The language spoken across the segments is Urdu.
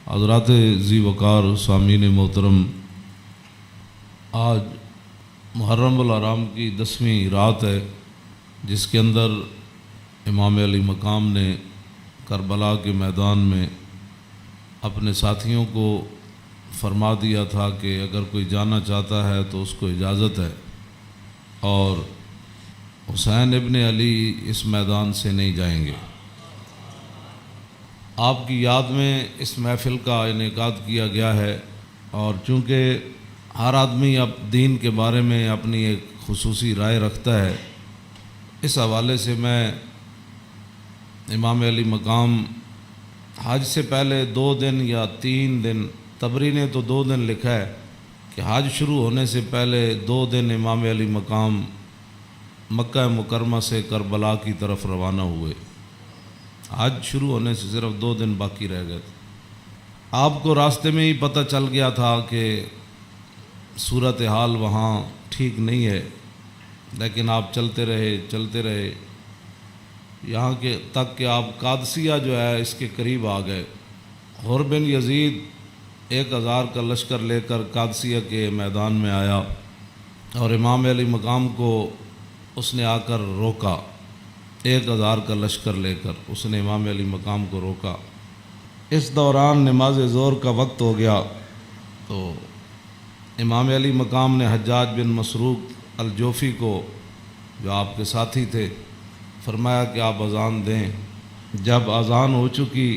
حضرات ذی وقار سامعین محترم، آج محرم الحرام کی 10ویں رات ہے، جس کے اندر امام علی مقام نے کربلا کے میدان میں اپنے ساتھیوں کو فرما دیا تھا کہ اگر کوئی جانا چاہتا ہے تو اس کو اجازت ہے، اور حسین ابن علی اس میدان سے نہیں جائیں گے۔ آپ کی یاد میں اس محفل کا انعقاد کیا گیا ہے، اور چونکہ ہر آدمی اب دین کے بارے میں اپنی ایک خصوصی رائے رکھتا ہے، اس حوالے سے میں امام علی مقام حج سے پہلے 2 دن یا 3 دن، طبری نے تو 2 دن لکھا ہے کہ حج شروع ہونے سے پہلے 2 دن امام علی مقام مکہ مکرمہ سے کربلا کی طرف روانہ ہوئے۔ حج شروع ہونے سے صرف 2 دن باقی رہ گئے تھے۔ آپ کو راستے میں ہی پتہ چل گیا تھا کہ صورتحال وہاں ٹھیک نہیں ہے، لیکن آپ چلتے رہے یہاں کے تک کہ آپ قادسیہ جو ہے اس کے قریب آ گئے۔ حر بن یزید 1000 کا لشکر لے کر قادسیہ کے میدان میں آیا، اور امام علی مقام کو اس نے آ کر روکا۔ 1000 کا لشکر لے کر اس نے امام علی مقام کو روکا۔ اس دوران نماز ظہر کا وقت ہو گیا، تو امام علی مقام نے حجاج بن مسروق الجوفی کو، جو آپ کے ساتھی تھے، فرمایا کہ آپ اذان دیں۔ جب اذان ہو چکی،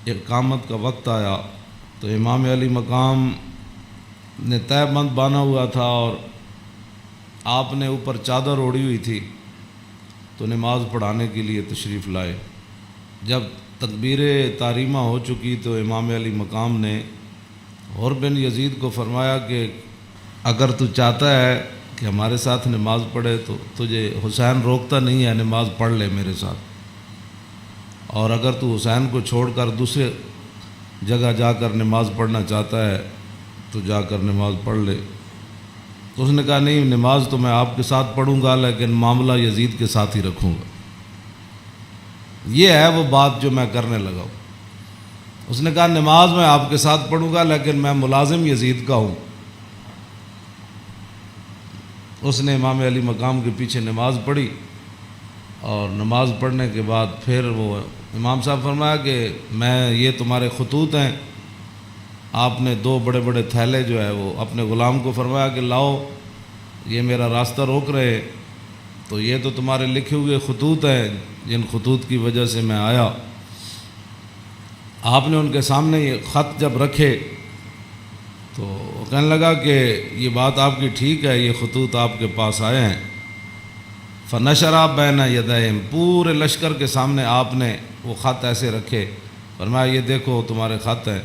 اقامت کا وقت آیا، تو امام علی مقام نے تہہ بند باندھا ہوا تھا اور آپ نے اوپر چادر اوڑھی ہوئی تھی، تو نماز پڑھانے کے لیے تشریف لائے۔ جب تکبیر تحریمہ ہو چکی تو امام علی مقام نے حر بن یزید کو فرمایا کہ اگر تو چاہتا ہے کہ ہمارے ساتھ نماز پڑھے تو تجھے حسین روکتا نہیں ہے، نماز پڑھ لے میرے ساتھ، اور اگر تو حسین کو چھوڑ کر دوسرے جگہ جا کر نماز پڑھنا چاہتا ہے تو جا کر نماز پڑھ لے۔ تو اس نے کہا نہیں، نماز تو میں آپ کے ساتھ پڑھوں گا، لیکن معاملہ یزید کے ساتھ ہی رکھوں گا۔ یہ ہے وہ بات جو میں کرنے لگا ہوں۔ اس نے کہا نماز میں آپ کے ساتھ پڑھوں گا، لیکن میں ملازم یزید کا ہوں۔ اس نے امام علی مقام کے پیچھے نماز پڑھی، اور نماز پڑھنے کے بعد پھر وہ امام صاحب فرمایا کہ میں یہ تمہارے خطوط ہیں۔ آپ نے 2 بڑے بڑے تھیلے جو ہے وہ اپنے غلام کو فرمایا کہ لاؤ، یہ میرا راستہ روک رہے، تو یہ تو تمہارے لکھے ہوئے خطوط ہیں، جن خطوط کی وجہ سے میں آیا۔ آپ نے ان کے سامنے یہ خط جب رکھے تو وہ کہنے لگا کہ یہ بات آپ کی ٹھیک ہے، یہ خطوط آپ کے پاس آئے ہیں۔ فنشرا بین یدیہم، پورے لشکر کے سامنے آپ نے وہ خط ایسے رکھے، فرمایا یہ دیکھو تمہارے خط ہیں۔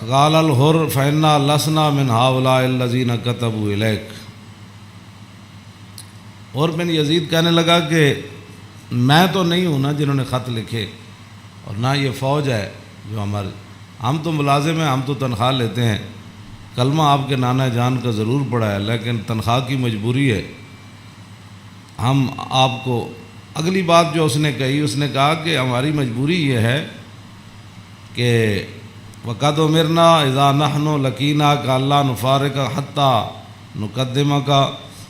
قال الحر فإنا لسنا من هؤلاء الذين كتبوا إليك۔ حر بن یزید کہنے لگا کہ میں تو نہیں ہوں نا جنہوں نے خط لکھے، اور نہ یہ فوج ہے جو ہم تو ملازم ہیں، ہم تو تنخواہ لیتے ہیں، کلمہ آپ کے نانا جان کا ضرور پڑھا ہے، لیکن تنخواہ کی مجبوری ہے۔ ہم آپ کو اگلی بات جو اس نے کہی، اس نے کہا کہ ہماری مجبوری یہ ہے کہ وَقَدْ أُمِرْنَا إِذَا نَحْنُ لَقِينَاكَ أَلَّا نُفَارِقَ حَتَّى نُقَدِّمَكَ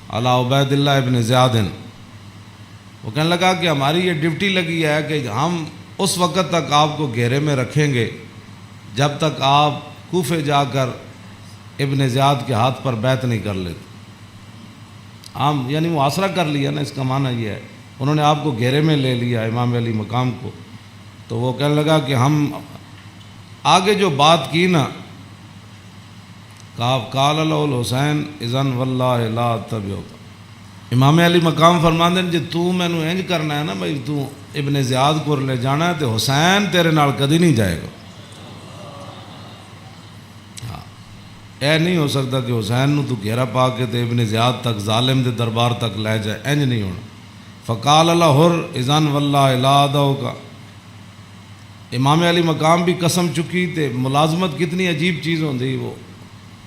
عَلَىٰ عُبَيْدِ اللَّهِ بْنِ زِيَادٍ۔ وہ کہنے لگا کہ ہماری یہ ڈیوٹی لگی ہے کہ ہم اس وقت تک آپ کو گھیرے میں رکھیں گے جب تک آپ کوفے جا کر ابن زیاد کے ہاتھ پر بیعت نہیں کر لیتے۔ ہم یعنی محاصرہ کر لیا نا، اس کا معنی یہ ہے، انہوں نے آپ کو گھیرے میں لے لیا امام علی مقام کو۔ تو وہ کہنے لگا کہ ہم آگے جو بات کی نا، قال له الحسین اذن واللہ لا اتبعک، امام علی مقام فرماندے ہیں جی تو مینوں انج کرنا ہے نا بھائی، تو ابن زیاد کو لے جانا ہے تو حسین تیرے نال کدی نہیں جائے گا۔ اے نہیں ہو سکتا کہ حسین نو تو گھیرا پا کے تے ابن زیاد تک، ظالم دے دربار تک لے جائے، انج نہیں ہونا۔ فقال له حر اذن واللہ لا ادعوک، امام علی مقام بھی قسم چکی تے ملازمت کتنی عجیب چیز ہوندی، وہ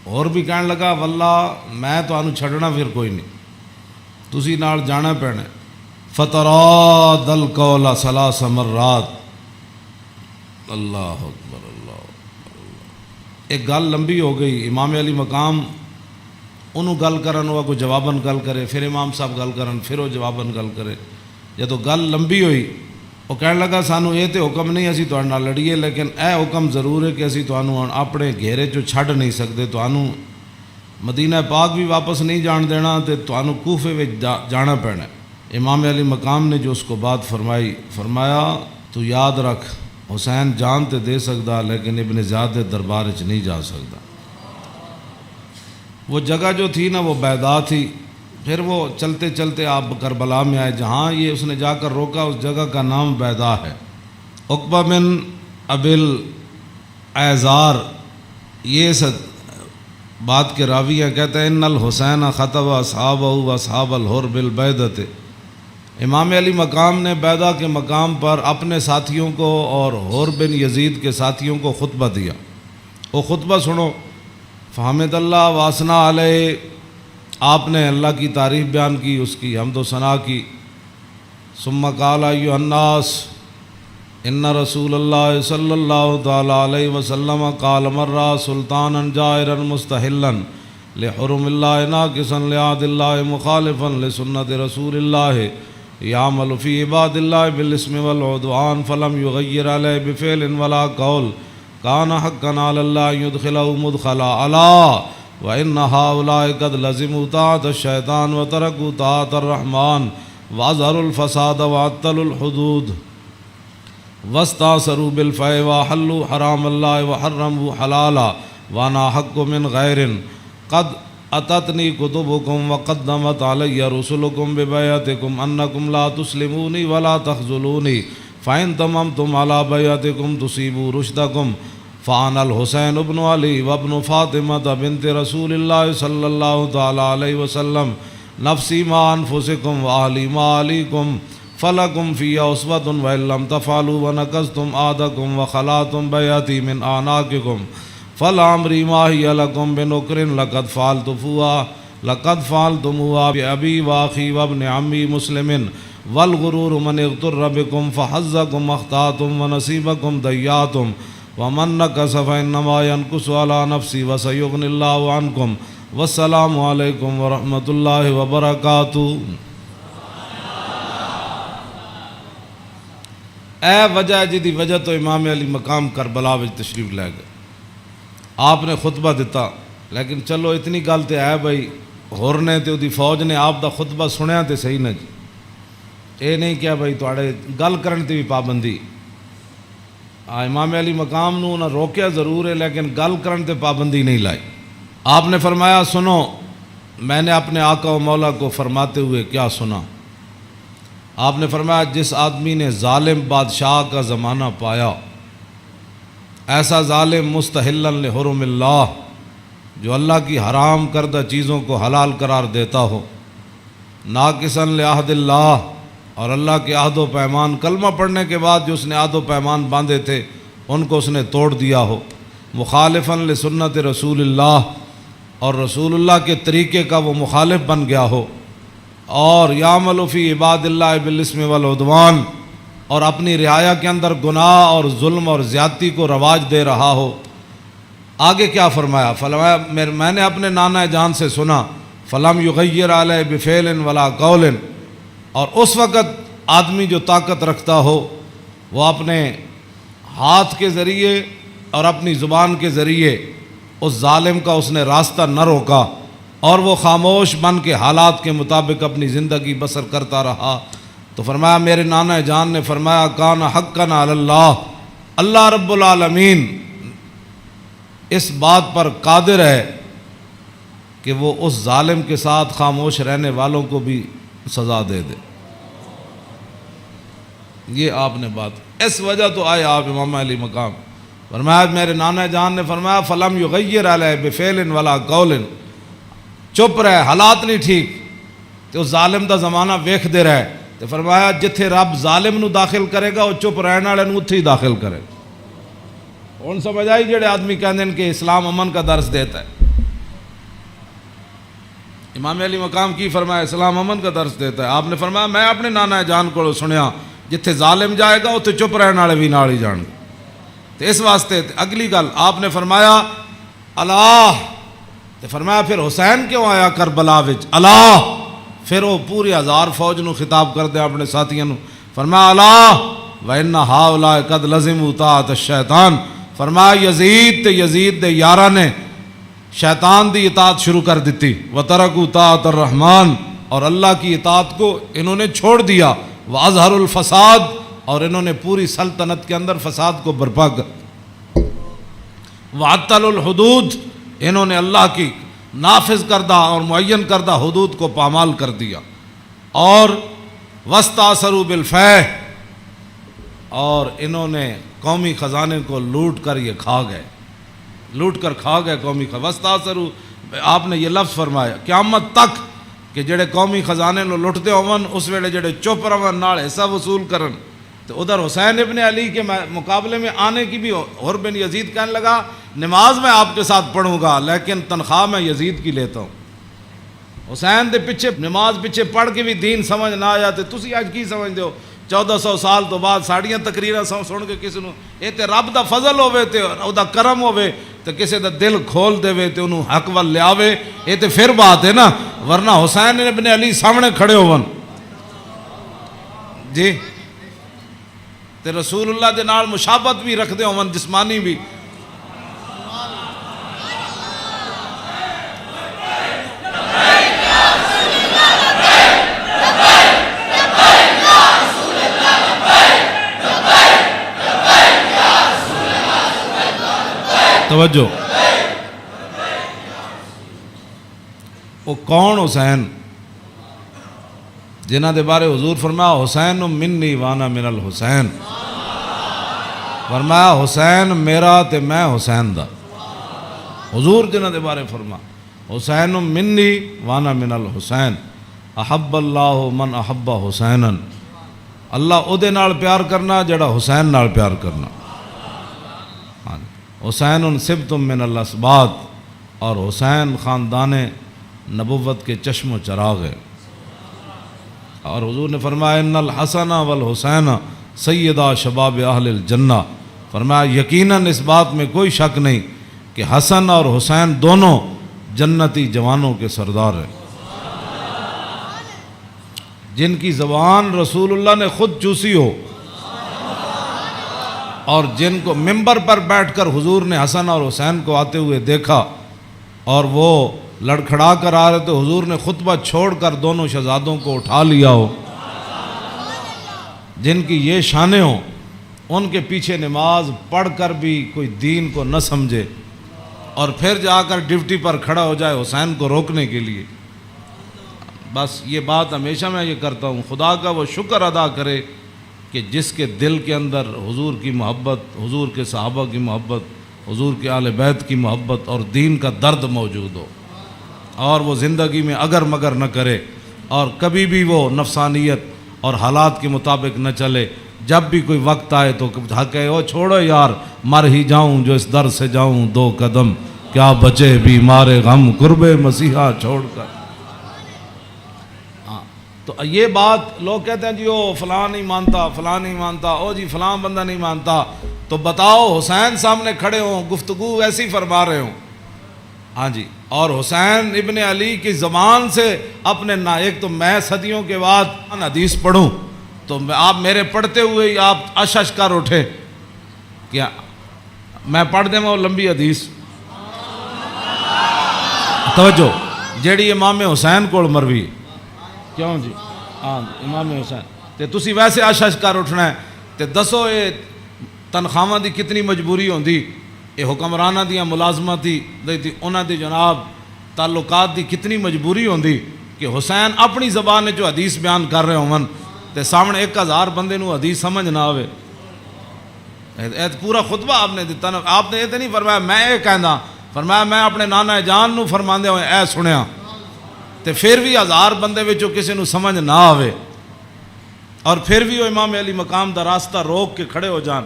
اور بھی کہنے لگا واللہ میں تو آنو چھڑنا پھر کوئی نہیں، تسی نال جانا پینا۔ فتراد القول 3 مرات، اللہ اکبر اللہ۔ ایک گل لمبی ہو گئی، امام علی مقام انہوں گل کرن ہوا کوئی جواباً گل کرے، پھر امام صاحب گل کرن پھر وہ جواباً گل کرے۔ جدو گل لمبی ہوئی وہ کہنے لگا سانو یہ تو حکم نہیں اسی تہاڈے نال لڑیے، لیکن اے حکم ضرور ہے کہ اسی تانوں اپنے گھیرے چوں چھڈ نہیں سکتے، تانوں مدینہ پاک بھی واپس نہیں جان دینا تے تانوں کوفے وچ جانا پینا۔ امام علی مقام نے جو اس کو بات فرمائی، فرمایا تو یاد رکھ حسین جان تے دے سکدا لیکن ابن زیاد دے دربار وچ نہیں جا سکدا۔ وہ جگہ جو تھی نا وہ بیضا تھی۔ پھر وہ چلتے چلتے آپ کربلا میں آئے، جہاں یہ اس نے جا کر روکا اس جگہ کا نام بیضا ہے۔ عقبہ بن ابل ایزار یہ بات کے راوی ہیں، کہتے ہیں ان الحسین خطب اصحابہ و اصحاب الحر بالبیضۃ۔ امام علی مقام نے بیضا کے مقام پر اپنے ساتھیوں کو اور حر بن یزید کے ساتھیوں کو خطبہ دیا۔ وہ خطبہ سنو۔ فحمد اللہ واسنا علیہ، آپ نے اللہ کی تعریف بیان کی، اس کی حمد و ثنا کی۔ ثم قال ایھا الناس ان رسول اللہ صلی اللہ تعالی علیہ وسلم قال مرہ سلطانا جائرا مستحلا لحرم اللہ ناقصا لعہد اللہ مخالفا لسنت رسول اللہ یعمل فی عباد اللہ بالاسم والعدوان فلم یغیر علیہ بفعل ولا قول کان حقا علی اللہ یدخلہ مدخلا علا وَإِنَّ هَؤُلَاءِ قَدْ لَزِمُوا طَاعَةَ الشَّيْطَانِ وَتَرَكُوا طَاعَةَ الرَّحْمَنِ وَأَظْهَرُوا الْفَسَادَ وَعَطَّلُوا الْحُدُودَ وَاسْتَأْثَرُوا بِالْفَيْءِ وَأَحَلُّوا حَرَامَ اللَّهِ وَحَرَّمُوا حَلَالًا وَأَنَا أَحَقُّ مِنْ غَيْرٍ قَدْ أَتَتْنِي كُتُبُكُمْ وَقَدَّمَتْ عَلَيَّ رُسُلُكُمْ بِبَيْعَتِكُمْ أَنَّكُمْ لَا تُسْلِمُونِي وَلَا تَخْذُلُونِي فَإِنْ تَمَمْتُمْ عَلَى بَيْعَتِكُمْ تُصِيبُوا رُشْدَكُمْ فَأَنَا الْحُسَيْنُ بْنُ عَلِي وَابْنُ فَاطِمَةَ بِنْتِ رَسُولِ اللَّهِ صلی اللہ تعالی علیہ وسلم نفسی ما انفسکم وآلی ما علیکم فلکم فی اسوۃ وإن لم تفعلوا ونقضتم عہدکم وخلعتم بیعتی من اعناقکم فلعمری ما ہی لکم بنکر لقد فعلتموها بأبی واخی وابن عمی مسلم والغرور من اغتر بکم فحظکم اخطأتم ونصیبکم ضیعتم ومن نکث فإنما ينکث علی نفسی وسیغنی اللہ عنکم والسلام علیکم ورحمۃ اللہ وبرکاتہ۔ اے وجہ جدی وجہ تو امام علی مقام کربلا وچ تشریف لے گئے، آپ نے خطبہ دیتا، لیکن چلو اتنی گل تے ہے بھائی ہور نے تے دی فوج نے آپ دا خطبہ سنیا تے صحیح نہ جی، اے نہیں کیا بھائی تواڈے گل کرن تے بھی پابندی۔ امام علی مقام نو نہ روکیا ضرور ہے لیکن گل کرن تے پابندی نہیں لائی۔ آپ نے فرمایا سنو، میں نے اپنے آقا و مولا کو فرماتے ہوئے کیا سنا؟ آپ نے فرمایا جس آدمی نے ظالم بادشاہ کا زمانہ پایا، ایسا ظالم مستحلا لحرم اللہ جو اللہ کی حرام کردہ چیزوں کو حلال قرار دیتا ہو، ناقصا لعہد اللہ اور اللہ کے عہد و پیمان، کلمہ پڑھنے کے بعد جو اس نے عہد و پیمان باندھے تھے ان کو اس نے توڑ دیا ہو، مخالفا لسنت رسول اللہ اور رسول اللہ کے طریقے کا وہ مخالف بن گیا ہو، اور یعمل فی عباد اللہ بالاسم والعدوان اور اپنی رعایا کے اندر گناہ اور ظلم اور زیادتی کو رواج دے رہا ہو۔ آگے کیا فرمایا؟ فرمایا میں نے اپنے نانا جان سے سنا، فلم یغیر علیہ بفعل ولا قول، اور اس وقت آدمی جو طاقت رکھتا ہو وہ اپنے ہاتھ کے ذریعے اور اپنی زبان کے ذریعے اس ظالم کا اس نے راستہ نہ روکا اور وہ خاموش بن کے حالات کے مطابق اپنی زندگی بسر کرتا رہا، تو فرمایا میرے نانا جان نے فرمایا کان حقا علی اللہ، اللہ رب العالمین اس بات پر قادر ہے کہ وہ اس ظالم کے ساتھ خاموش رہنے والوں کو بھی سزا دے دے۔ یہ آپ نے بات، اس وجہ تو آئے آپ امام علی مقام۔ فرمایا میرے نانا جان نے فرمایا فلم یغیر علیہ بفعل ولا قول، چپ رہے، حالات نہیں ٹھیک تو ظالم دا زمانہ ویکھ دے رہے، تو فرمایا جتھے رب ظالم نو داخل کرے گا وہ چپ رہنے والے نو اتھے ہی داخل کرے گا۔ ہن سمجھ آئی جڑے آدمی کہندے ہیں کہ اسلام امن کا درس دیتا ہے، امام علی مقام کی فرمایا اسلام امن کا درس دیتا ہے۔ آپ نے فرمایا میں اپنے نانا جان کو سنیا جتھے ظالم جائے گا اتھے چپ رہنے والے بھی نال ہی جان گے۔ تو اس واسطے اگلی گل آپ نے فرمایا اللہ، تو فرمایا پھر حسین کیوں آیا کربلا وچ اللہ؟ پھر وہ پوری 1000 فوج نو خطاب کر دیا اپنے ساتھیوں نو، فرمایا اللہ وَإِنَّ هَؤُلَاءِ قَدْ لَزِمُوا طَاعَةَ الشَّيْطَانِ، فرمایا یزید تے یزید دے یاراں نے شیطان دی اطاعت شروع کر دیتی، وَتَرَكُوا طَاعَةَ الرَّحْمَانِ، اور اللہ کی اطاعت کو انہوں نے چھوڑ دیا، وَأَظْهَرُوا الْفَسَادِ، اور انہوں نے پوری سلطنت کے اندر فساد کو برپا کر، وَعَطَّلُوا الْحُدُودِ، انہوں نے اللہ کی نافذ کردہ اور معین کردہ حدود کو پامال کر دیا، اور وَاسْتَأْثَرُوا بِالْفَيْحِ، اور انہوں نے قومی خزانے کو لوٹ کر یہ کھا گئے، لوٹ کر کھا گئے قومی خزانے۔ وَاسْتَأْثَرُوا، آپ نے یہ لفظ فرمایا قیامت تک کہ جڑے قومی خزانے لو لٹتے ہون اس ویلے جڑے چپ رہن نال حصہ وصول کرن، تو ادھر حسین ابن علی کے مقابلے میں آنے کی بھی حر بن یزید کہنے لگا نماز میں آپ کے ساتھ پڑھوں گا لیکن تنخواہ میں یزید کی لیتا ہوں۔ حسین دے پیچھے نماز پیچھے پڑھ کے بھی دین سمجھ نہ آیا تے تسی اج کی سمجھ ہو 1400 سال تو بعد ساڑیاں تقریراں سن کے کسی نو اے تے رب دا فضل ہوے تے او دا کرم ہوے تے کسی دا دل کھول دے تے انہوں حق ول لیاوے، اے تے پھر بات ہے نا، ورنہ حسین ابن علی سامنے کھڑے ہون جی تے رسول اللہ دے نال مشابہت بھی رکھ دے ہون جسمانی بھی۔ توجہ، وہ کون حسین جنہ دے بارے حضور فرمایا حسین منی وانا من الحسین، فرمایا حسین میرا تے میں حسین دا، حضور جنہ دے بارے فرما حسین منی وانا من الحسین، احب اللہ من احب حسینا، اللہ او دے نال پیار کرنا جڑا حسین نال پیار کرنا۔ حسین سبت من الاسباط، اور حسین خاندان نبوت کے چشم و چراغ ہے، اور حضور نے فرمایا ان الحسن والحسین سیدہ شباب اہل الجنہ، فرمایا یقیناً اس بات میں کوئی شک نہیں کہ حسن اور حسین دونوں جنتی جوانوں کے سردار ہیں، جن کی زبان رسول اللہ نے خود چوسی ہو، اور جن کو ممبر پر بیٹھ کر حضور نے حسن اور حسین کو آتے ہوئے دیکھا اور وہ لڑکھڑا کر آ رہے تو حضور نے خطبہ چھوڑ کر دونوں شہزادوں کو اٹھا لیا ہو، جن کی یہ شانیں ہوں، ان کے پیچھے نماز پڑھ کر بھی کوئی دین کو نہ سمجھے اور پھر جا کر ڈیوٹی پر کھڑا ہو جائے حسین کو روکنے کے لیے۔ بس یہ بات ہمیشہ میں یہ کرتا ہوں، خدا کا وہ شکر ادا کرے کہ جس کے دل کے اندر حضور کی محبت، حضور کے صحابہ کی محبت، حضور کے اہل بیت کی محبت اور دین کا درد موجود ہو، اور وہ زندگی میں اگر مگر نہ کرے اور کبھی بھی وہ نفسانیت اور حالات کے مطابق نہ چلے، جب بھی کوئی وقت آئے تو کہے او چھوڑو یار مر ہی جاؤں جو اس در سے جاؤں 2 قدم، کیا بچے بیمار غم قرب مسیحا چھوڑ کر۔ تو یہ بات لوگ کہتے ہیں جی او فلاں نہیں مانتا، فلاں نہیں مانتا، او جی فلاں بندہ نہیں مانتا، تو بتاؤ حسین سامنے کھڑے ہوں گفتگو ایسی فرما رہے ہوں، ہاں جی، اور حسین ابن علی کی زبان سے اپنے ایک تو میں صدیوں کے بعد حدیث پڑھوں تو آپ میرے پڑھتے ہوئے ہی آپ اشش کر اٹھے، کیا میں پڑھ دیں وہ لمبی حدیث؟ توجہ، جیڑی امام حسین کو مروی، کیوں جی ہاں امام حسین تے تسی ویسے اشش کر اٹھنا ہے تے دسو یہ تنخواہاں دی کتنی مجبوری ہوندی، یہ حکمرانہ دیاں ملازمت دی انہاں دی جناب تعلقات دی کتنی مجبوری ہوندی کہ حسین اپنی زبان نے جو حدیث بیان کر رہے ہوں تے سامنے 1000 بندے نو حدیث سمجھ نہ آوے۔ پورا خطبہ آپ نے دیتا نا، آپ نے یہ تو نہیں فرمایا میں یہ کہنا، فرمایا میں اپنے نانا جان نو فرماندے ہوئے اے سنیا، تے پھر بھی 1000 بندے وچوں کسی نو سمجھ نہ آوے اور پھر بھی وہ امام علی مقام دا راستہ روک کے کھڑے ہو جان۔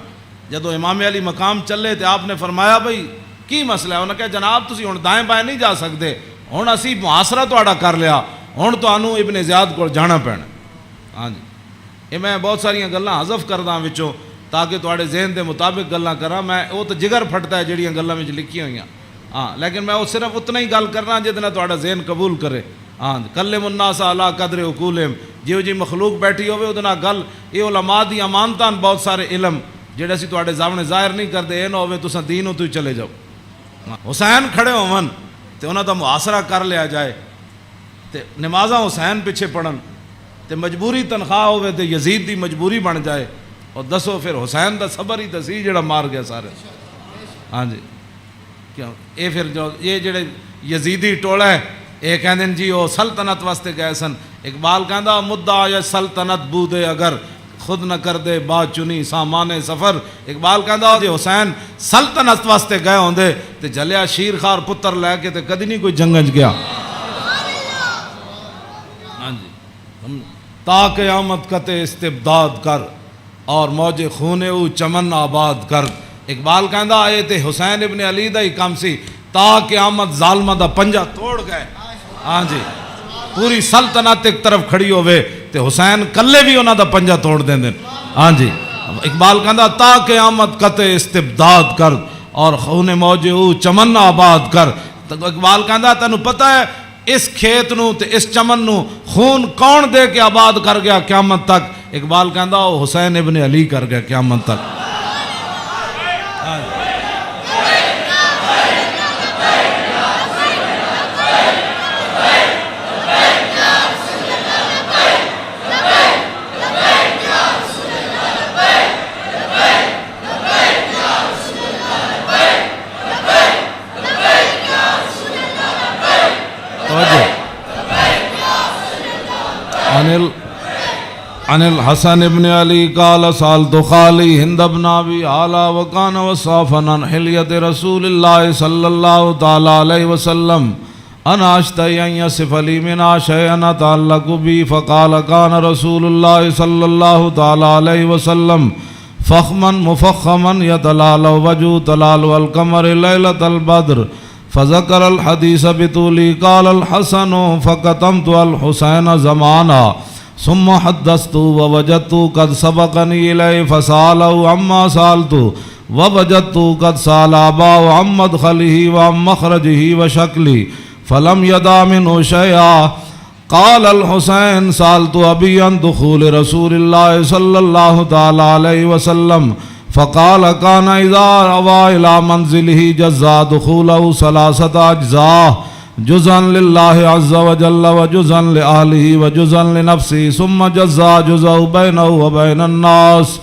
جدو امام علی مقام چلے تے آپ نے فرمایا بھئی کی مسئلہ ہے؟ انہوں نے کہا جناب تسی ہن دائیں بائیں نہیں جا سکتے، ہن اسی محاصرہ تہاڈا کر لیا، ہن تانوں ابن زیاد کول جانا پینا۔ ہاں جی، یہ میں بہت ساری گلاں حذف کردا وچوں تاکہ تواڈے ذہن دے مطابق گلاں کراں. میں وہ تو جگر پھٹتا ہے جڑیاں گلاں وچ لکھی ہوئیاں. ہاں لیکن میں وہ صرف اتنا ہی گل کرنا جتنا تواڈا ذہن قبول کرے. ہاں کلم الناس علی قدر عقولہم، جیو جی مخلوق بیٹھی ہوے اودے نال گل. یہ علماء دی امانتاں بہت سارے علم جڑے اسی تواڈے سامنے ظاہر نہیں کرتے. اے نہ ہوے تساں دینوں تو ہی چلے جاؤ. حسین کھڑے ہون تے انہاں دا محاصرہ کر لیا جائے تے نمازاں حسین پیچھے پڑھن تے مجبوری تنخواہ ہوے تے یزید دی مجبوری بن جائے. اور دسو پھر حسین دا صبر ہی تے سی جڑا مار گیا سارے. ہاں جی کیوں اے پھر جو یہ جڑے یزیدی ٹولا ہے یہ کہندے جی وہ سلطنت واسطے گئے سن. اقبال کہندا مدعا یا سلطنت بودے اگر خود نہ کر دے با چنی سامان سفر. اقبال کہندا جی حسین سلطنت واسطے گئے ہوندے تے جلیا شیر خار پتر لے کے تے کدی نہیں کوئی جنگج گیا. ہاں جی تا قیامت قطع استبداد کر اور موج خون او چمن آباد کر. اقبال کہندا اے تے حسین ابن علی دا ہی کام سی تا قیامت ظالمہ دا پنجا توڑ گئے. ہاں جی پوری سلطنت ایک طرف کھڑی ہوئے تے حسین کلے بھی انہاں دا پنجا توڑ دیں دیں. ہاں جی اقبال کہندا تا قیامت قطع استبداد کر اور خون موج او چمن آباد کر. اقبال کہندا تینوں پتہ ہے اس کھیت نو تے اس چمن نو خون کون دے کے آباد کر گیا قیامت تک؟ اقبال کہندا وہ حسین ابن علی کر گیا قیامت تک. عن الحسن ابن علی قال سالت خالی ہند ابن ابی اعلی وکان وصافا عن حلیت رسول اللہ صلی اللہ تعالی علیہ وسلم انا اشتہی ان یصف لی منا شیئا اتعلق بی فقال کان رسول اللہ صلی اللہ تعالی علیہ وسلم فخما مفخما یتلال وجو تلال القمر لیلۃ البدر فذکر الحدیث بطولی قال الحسن فکتمت الحسین زمانا ثم حدثت ووجدت قد سبقني إليه فسأله عما سألت ووجدت قد سأل أباه عن مدخله وعن مخرجه وشكله فلم يدع منه شيئا. قال الحسين سألت أبي عن دخول رسول الله صلى الله تعالى عليه وسلم فقال كان إذا روى إلى منزله جزا دخوله 3 أجزاء جزءا لله عز وجل وجزءا لأهله وجزءا لنفسه ثم جزا جزء بينه وبين الناس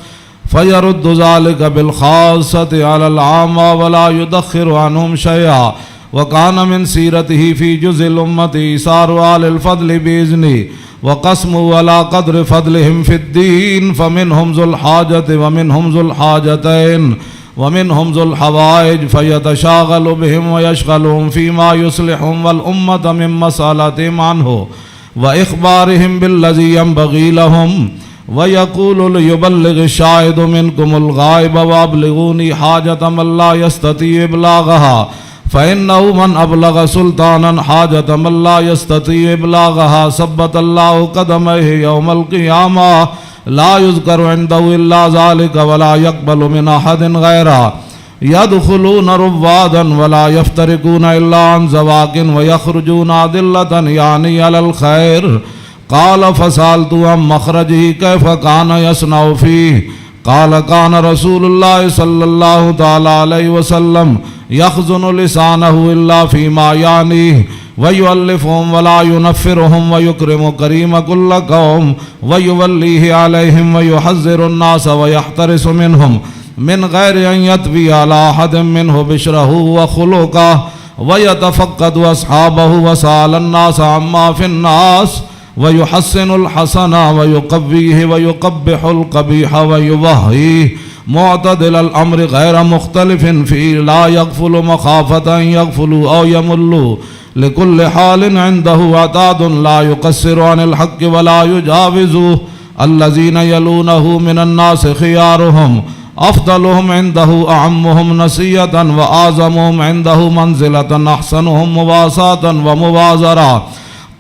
فيرد ذلك بالخاصة على العامة ولا يدخر عنهم شيئا. وكان من سيرته في جزء الأمة إيثار آل الفضل بإذنه وقسمه على قدر فضلهم في الدين فمنهم ذو الحاجة ومنهم ذو الحاجتين ومنهم ذو الحوائج فيتشاغل بهم ويشغلهم فيما يصلحهم والأمة من مسألتهم عنه وإخبارهم بالذي ينبغي لهم ويقول ليبلغ الشاهد منكم الغائب وأبلغوني حاجة من لا يستطيع إبلاغها فإنه من أبلغ سلطانا حاجة من لا يستطيع إبلاغها ثبت الله قدميه يوم القيامة لا يذكر عنده إلا ذلك ولا يقبل من أحد غيره يدخلون روادا ولا يفترقون إلا عن زواق ويخرجون أدلة يعني على الخير. قال فسألت عن مخرجه كيف كان يصنع فيه قال كان رسول الله صلى الله تعالى عليه وسلم يخزن لسانه إلا فيما يعنيه ويؤلفهم ولا ينفرهم ويكرم كريم كل قوم ويوليه عليهم ويحذر الناس ويحترس منهم من غير أن يطوي على أحد منه بشره وخلقه ويتفقد أصحابه وسأل الناس عما في الناس ويحسن الحسن ويقويه ويقبح القبيح ويوهيه معتدل الأمر غير مختلف فيه لا يغفل مخافة أن يغفلوا أو يملوا لكل حال عنده عتاد لا يقصر عن الحق ولا يجاوزه الذين يلونه من الناس خيارهم أفضلهم عنده أعمهم نسية وأعظمهم عنده منزلة أحسنهم مواساة ومبازرة.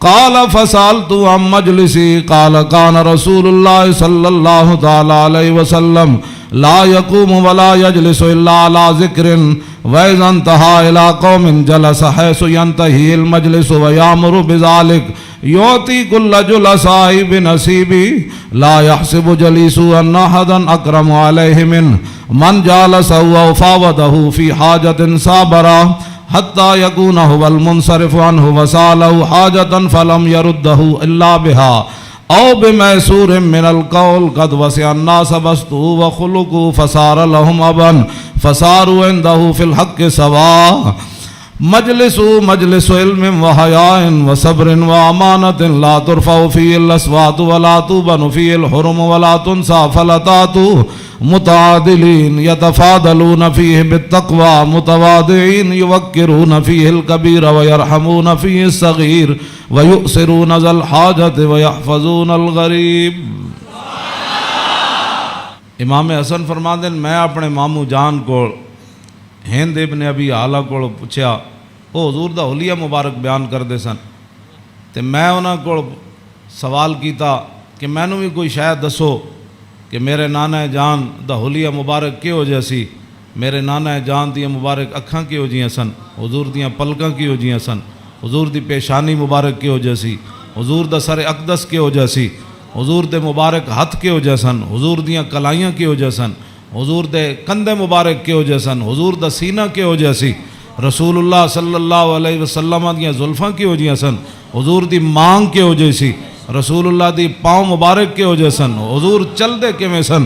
قال فسألت عن مجلسي قال كان رسول الله صلى الله تعالى عليه وسلم لا يقوم ولا يجلس إلا على ذكر وإذا انتهى إلى قوم جلس حيث ينتهي المجلس ويأمر بذلك يعطي كل جلساء بنصيبه لا يحسب جليس أن أحدا أكرم عليه منه من جالسه أو فاوضه في حاجة صابرا حتى يكون هو المنصرف عنه وسأله حاجة فلم يرده إلا بها أو بميسور من القول قد وسع الناس بسطه وخلقه فصار لهم أبا فصاروا عنده في الحق سواء مجلس علم وحياء وصبر وأمانة لا ترفع فيه الأصوات ولا توبن فيه الحرم ولا تنسى فلتات متعادلين يتفاضلون فيه بالتقوى متواضعين يوقرون فيه الكبير ويرحمون فيه الصغير ويؤثرون ذا الحاجة ويحفظون الغریب۔ امام حسن فرماندے ہیں میں اپنے ماموں جان کو ہند ابن ابی حالہ کو پوچھا، وہ حضور دا حلیہ مبارک بیان کردے سن تے میں انہاں کو سوال کیتا کہ مینوں بھی کوئی شاید دسو کہ میرے نانا جان دا حلیہ مبارک کیہو جہا سی، میرے نانا جان دیاں مبارک اکھاں کیہو جیاں سن، حضور دیاں پلکاں کیہو جیاں سن، حضور دی پیشانی مبارک کیہو جہا سی، حضور دا سر اقدس کیہو جہا سی، حضور دے مبارک ہتھ کیہو جہا سن، حضور دیاں کلائیاں کیہو جہا سن، حضور دے کندھے مبارک کیہو جہا سن، حضور دا سینہ کیہو جہا سی، رسول اللہ صلی اللہ علیہ وسلم دیاں زلفاں کیہو جہاں سن، حضور دی مانگ کیہو جہی سی، رسول اللہ دی پاؤں مبارک کیہو جہے سن، حضور چل دے کیویں سن،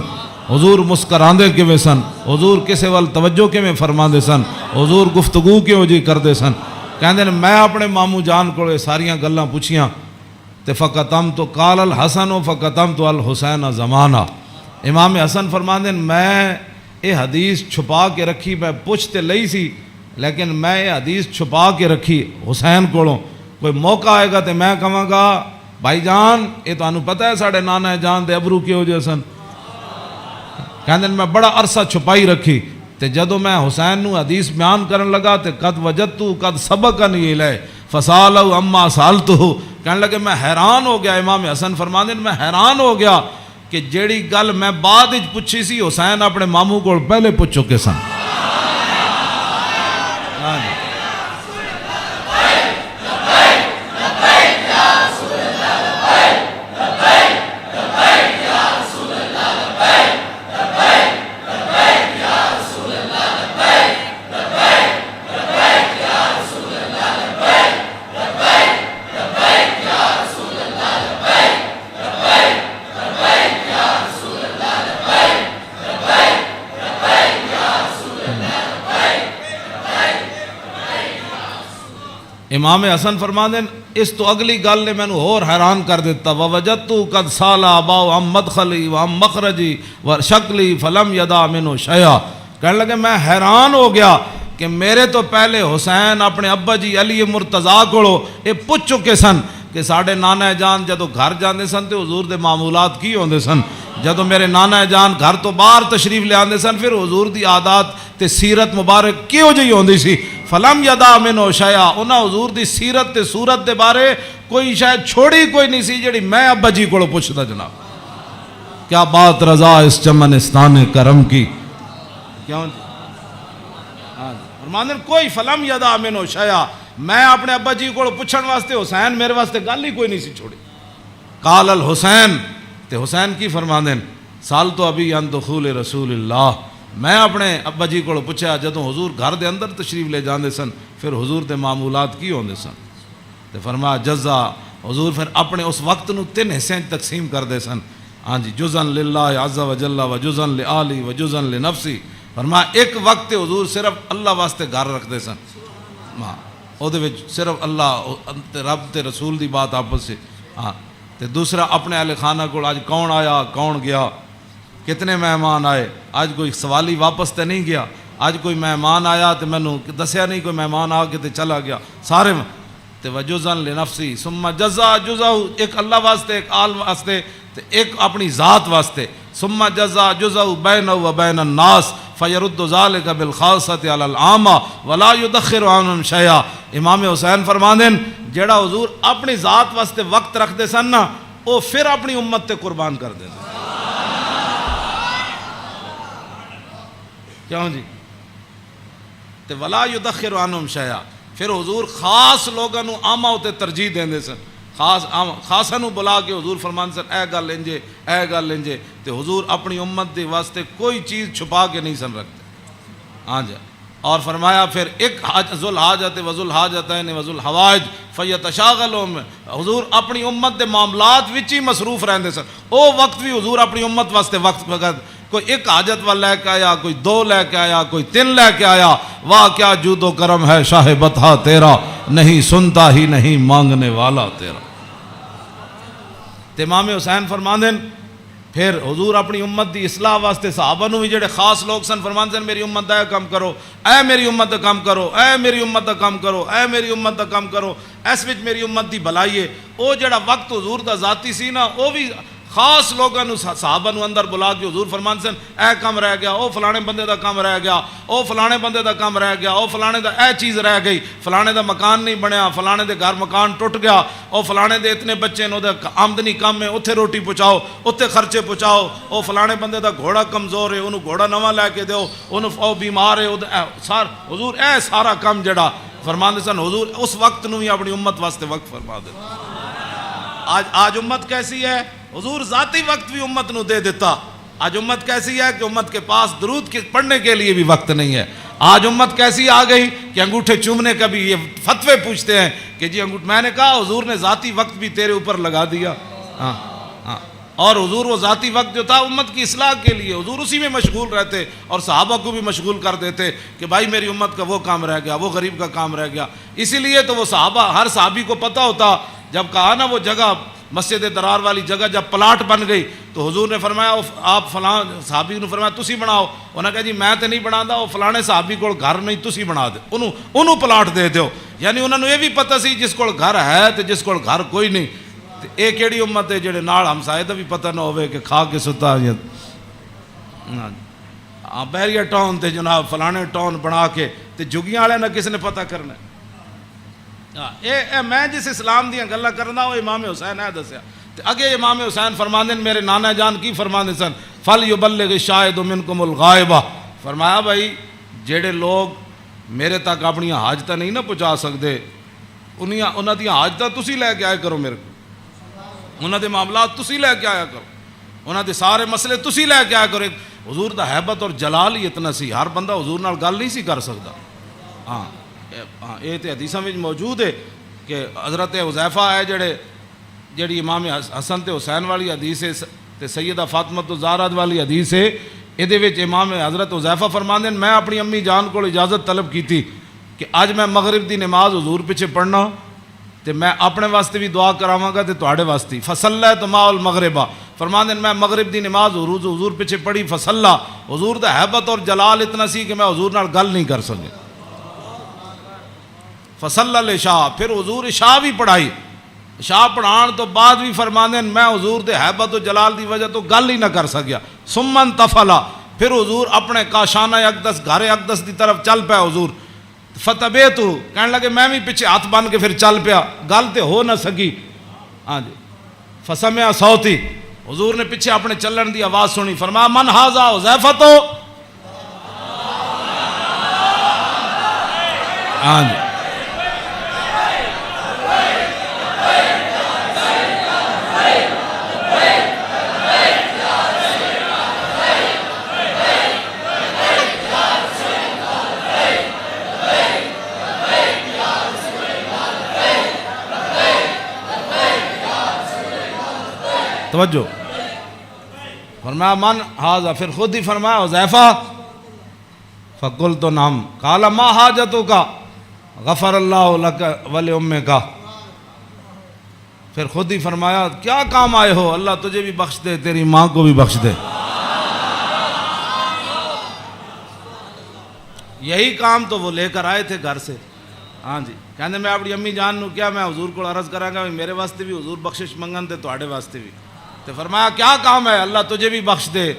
حضور مسکراندے کیویں سن، حضور کسے وال توجہ کیویں فرماندے سن، حضور گفتگو کیہو جی کردے سن۔ کہندے نے میں اپنے ماموں جان کو ساریاں گلاں پوچھیاں تے فقطمت قال الحسن فقطمت الحسین زمانہ۔ امام حسن فرماندے ہیں میں یہ حدیث چھپا کے رکھی، میں پوچھ تے لئی سی لیکن میں یہ حدیث چھپا کے رکھی حسین کولوں، کوئی موقع آئے گا تے میں کہاں گا بھائی جان یہ تو پتہ ہے ساڑھے نانا جان دے ابرو کیہو جہے سن۔ کہندے میں بڑا عرصہ چھپائی رکھی تے جدو میں حسین نو حدیث بیان کرن لگا تے قد وجدتو قد سبقنی الیہ فسالو اما سالتو، کہنے لگے میں حیران ہو گیا۔ امام حسن فرماندے میں حیران ہو گیا کہ جیڑی گل میں بعد وچ پوچھی سی حسین اپنے ماموں کو پہلے پوچھ چکے سن۔ امام حسن فرماندے اس تو اگلی گل نے مینوں اور حیران کر دیتا، ووجدتو قد سالا اباؤ عن مدخلی وعن مخرجی وشکلی فلم یدا منو شیئا۔ کہنے لگے میں حیران ہو گیا کہ میرے تو پہلے حسین اپنے ابا جی علی مرتضیٰ کو یہ پوچھ چکے سن کہ ساڑھے نانا جان جدو گھر جاندے سن تے حضور دے معمولات کی ہوندے سن، جدو میرے نانا جان گھر تو باہر تشریف لے آندے سن پھر حضور دی عادات تے سیرت مبارک کیوں جی ہوندی سی۔ فلم یدا منو شیئا، انہاں حضور دی سیرت تے صورت دے بارے کوئی شاید چھوڑی کوئی نہیں سی جڑی میں ابا جی کو پوچھدا جناب۔ کیا بات رضا اس چمنستان کرم کی، کیوں فرماندے کوئی فلم یدا منو شیئا، میں اپنے ابا جی کو پوچھن واسطے حسین میرے واسطے گل ہی کوئی نہیں سی چھوڑی۔ قال الحسین، تے حسین کی فرماندے سال تو ابھی ان دخول رسول اللہ، میں اپنے ابا جی کو پوچھا جدوں حضور گھر دے اندر تشریف لے جاندے سن پھر حضور دے معمولات کی ہوندے سن، تے فرمایا جزا، حضور پھر اپنے اس وقت نو 3 حصے تقسیم کر دے سن، ہاں جی، جزن للہ عز و جل و جزن لآلی و جزن لنفسی۔ فرمایا ایک وقت حضور صرف اللہ واسطے گھر رکھ دے سن، ہاں او دے وچ صرف اللہ رب تے رسول دی بات آپس سے، ہاں تے دوسرا اپنے اہل خانہ کو آج کون آیا کون گیا، کتنے مہمان آئے، آج کوئی سوالی واپس تے نہیں گیا، آج کوئی مہمان آیا تے مینوں دسیا نہیں، کوئی مہمان آ کے تے چلا گیا، سارے تے وجزن لنفسی ثم جزا جزاؤ، ایک اللہ واسطے، ایک آل واسطے تے ایک اپنی ذات واسطے، ثم جزا جزاؤ بینہ و بین الناس فیرد ذالک بالخاصۃ علی العامہ ولا یدخر عنہم شیئا۔ امام حسین فرماندے جیڑا حضور اپنی ذات واسطے وقت رکھ دے سن نا وہ پھر اپنی امت تے قربان کر دے سن۔ کیوں جی؟ تے ولا یدخر عنہم شیئا، پھر حضور خاص لوگاں نو عامہ تے ترجیح دیندے سن، خاصاں نو بلا کے حضور فرماندے سن اے گل انجے اے گل انجے، تے حضور اپنی امت دے واسطے کوئی چیز چھپا کے نہیں سن رکھتے. ہاں جی. اور فرمایا پھر ایک ذو الحاجت و ذو الحاجتین و ذو الحوائج فیتشاغلون، حضور اپنی امت دے معاملات وچ ہی مصروف رہندے سن. او وقت بھی حضور اپنی امت واسطے وقت وقت کوئی ایک حاجت والا لے کے آیا، کوئی دو لے کے آیا، کوئی تین لے کے آیا. واہ کیا جود و کرم ہے شاہ بطحا تیرا، نہیں سنتا ہی نہیں مانگنے والا تیرا. تے امام حسین فرماندے پھر حضور اپنی امت دی اصلاح واسطے صحابہ نو بھی جڑے خاص لوگ سن فرماندے میری امت دا کام کرو، اے میری امت دا کام کرو، اے میری امت دا کام کرو، اے میری امت دا کام کرو. اس وچ میری امت دی بھلائی ہے. او جڑا وقت حضور دا ذاتی سی نا، او بھی خاص لوگاں نو صحابہ نو اندر بلا کے حضور فرمان سن اے کام رہ گیا، او فلانے بندے دا کام رہ گیا، او فلانے بندے دا کام رہ گیا، او فلانے دا اے چیز رہ گئی، فلانے دا مکان نہیں بنیا، فلانے دے گھر مکان ٹوٹ گیا، او فلانے دے اتنے بچے نو دے آمدنی کم ہے، اتھے روٹی پہنچاؤ، اتھے خرچے پہنچاؤ، او فلانے بندے دا گھوڑا کمزور ہے، انہوں گھوڑا نواں لے کے دیو، انہوں او بیمار ہے. حضور اے سارا کام جڑا فرمان سن حضور اس وقت نو ہی اپنی امت واسطے وقت فرما دے. آج امت کیسی ہے؟ حضور ذاتی وقت بھی امت نو دے دیتا. آج امت کیسی ہے کہ امت کے پاس درود پڑھنے کے لیے بھی وقت نہیں ہے. آج امت کیسی آ گئی کہ انگوٹھے چومنے کا بھی یہ فتوے پوچھتے ہیں کہ جی میں نے کہا حضور نے ذاتی وقت بھی تیرے اوپر لگا دیا. ہاں ہاں. اور حضور وہ ذاتی وقت جو تھا امت کی اصلاح کے لیے حضور اسی میں مشغول رہتے اور صحابہ کو بھی مشغول کر دیتے کہ بھائی میری امت کا وہ کام رہ گیا، وہ غریب کا کام رہ گیا. اسی لیے تو وہ صحابہ ہر صحابی کو پتہ ہوتا جب کہا نا وہ جگہ مسجد درار والی جگہ جب پلاٹ بن گئی تو حضور نے فرمایا آپ فلاں صحابی نے فرمایا تسی بناؤ. انہوں نے کہا جی میں تو نہیں بناتا، وہ فلانے صحابی کو گھر نہیں تسی بنا دے، انہوں پلاٹ دے دیو. یعنی انہوں نے یہ بھی پتہ سی جس کو گھر ہے تو جس کو گھر کوئی نہیں. یہ کیڑی امت ہے جڑے نال ہمسائے دا بھی پتہ نہ ہوئے کہ کھا کے ستا بحریہ ٹاؤن تے جناب فلانے ٹاؤن بنا کے تے جگیاں والے نہ کس نے پتہ کرنا. میں جس اسلام دیاں گلاں کرنا وہ امام حسین ہے دسیا. اگے امام حسین فرماندے میرے نانا جان کی فرماندے سن فل یبلغ الشاہد منکم الغائبہ. فرمایا بھائی جڑے لوگ میرے تک اپنی حاجتاں نہیں نہ پہنچا سکتے انہاں دی حاجتاں تسی لے کے آئے کرو، میرے کو انہاں دے معاملات تسی لے کے آیا کرو، انہاں دے سارے مسئلے تسی لے کے آیا کرو. حضور دا حیبت اور جلال ہی اتنا سی، ہر بندہ حضور نال گل نہیں سی کر سکتا. ہاں یہ تو حدیثاں میں موجود ہے کہ حضرت حذیفہ ہے جڑی امام حسن تے حسین والی حدیث ہے تے سیدہ فاطمہ الزہرا والی حدیث ہے. یہ امام حضرت حذیفہ فرماندے میں اپنی امی جان کو اجازت طلب کی تھی کہ اج میں مغرب دی نماز حضور پیچھے پڑھنا تے میں اپنے واسطے بھی دعا کراواں گا تے تواڈے واسطے. فصلیت مع المغربہ فرماندے میں مغرب دی نماز حضور پیچھے پڑھی. فصلا حضور دا حیبت اور جلال اتنا سی کہ میں حضور نال گل نہیں کر سکے. فصلی العشاء پھر حضور عشاء بھی پڑھائی. عشاء پڑھان تو بعد بھی فرماندے میں حضور دے حیبت و جلال دی وجہ تو گل ہی نہ کر سکیا. ثم انتفلا پھر حضور اپنے کاشانہ اقدس گھر اقدس دی طرف چل پیا. حضور فتبیت کہنے لگے میں بھی پیچھے ہاتھ بن کے پھر چل پیا، گل تے ہو نہ سکی. ہاں جی. فسمع صوتی حضور نے پیچھے اپنے چلن دی آواز سنی. فرمایا من ھذا حذیفہ تو. ہاں جی. توجہ. فرمایا من ھذا پھر خود ہی فرمایا حذیفہ. فقلت نعم قال ما حاجتک غفر اللہ لک ولامک. پھر خود ہی فرمایا کیا کام آئے ہو، اللہ تجھے بھی بخش دے تیری ماں کو بھی بخش دے. یہی کام تو وہ لے کر آئے تھے گھر سے. ہاں جی. کہنے میں اپنی امی جان نو کیا میں حضور کو عرض کراں گا میرے واسطے بھی حضور بخشش منگن تے تواڈے واسطے بھی. تو فرمایا کیا کام ہے، اللہ تجھے بھی بخش دے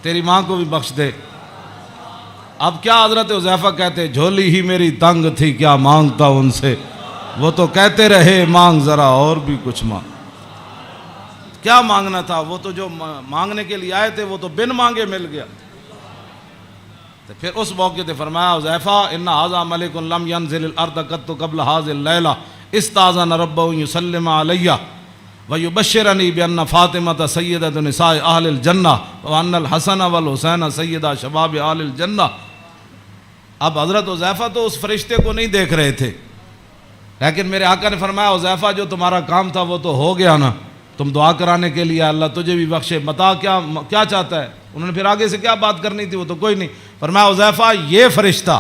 تیری ماں کو بھی بخش دے. اب کیا حضرت حذیفہ کہتے جھولی ہی میری تنگ تھی کیا مانگتا ان سے، وہ تو کہتے رہے مانگ ذرا اور بھی کچھ مانگ. کیا مانگنا تھا، وہ تو جو مانگنے کے لیے آئے تھے وہ تو بن مانگے مل گیا. تو پھر اس موقع تے فرمایا حذیفہ ان ھذا ملک لم ينزل الارض قط قبل هذه الليلہ استاذن ربه يسلم علی ويبشرني بان فاطمة سیدۃ نساء اہل الجنہ وان الحسن والحسین سیدہ شباب اہل الجنہ. اب حضرت حذیفہ تو اس فرشتے کو نہیں دیکھ رہے تھے، لیکن میرے آقا نے فرمایا حذیفہ جو تمہارا کام تھا وہ تو ہو گیا نا، تم دعا کرانے کے لیے اللہ تجھے بھی بخشے، بتا کیا چاہتا ہے. انہوں نے پھر آگے سے کیا بات کرنی تھی وہ تو کوئی نہیں. فرمایا حذیفہ یہ فرشتہ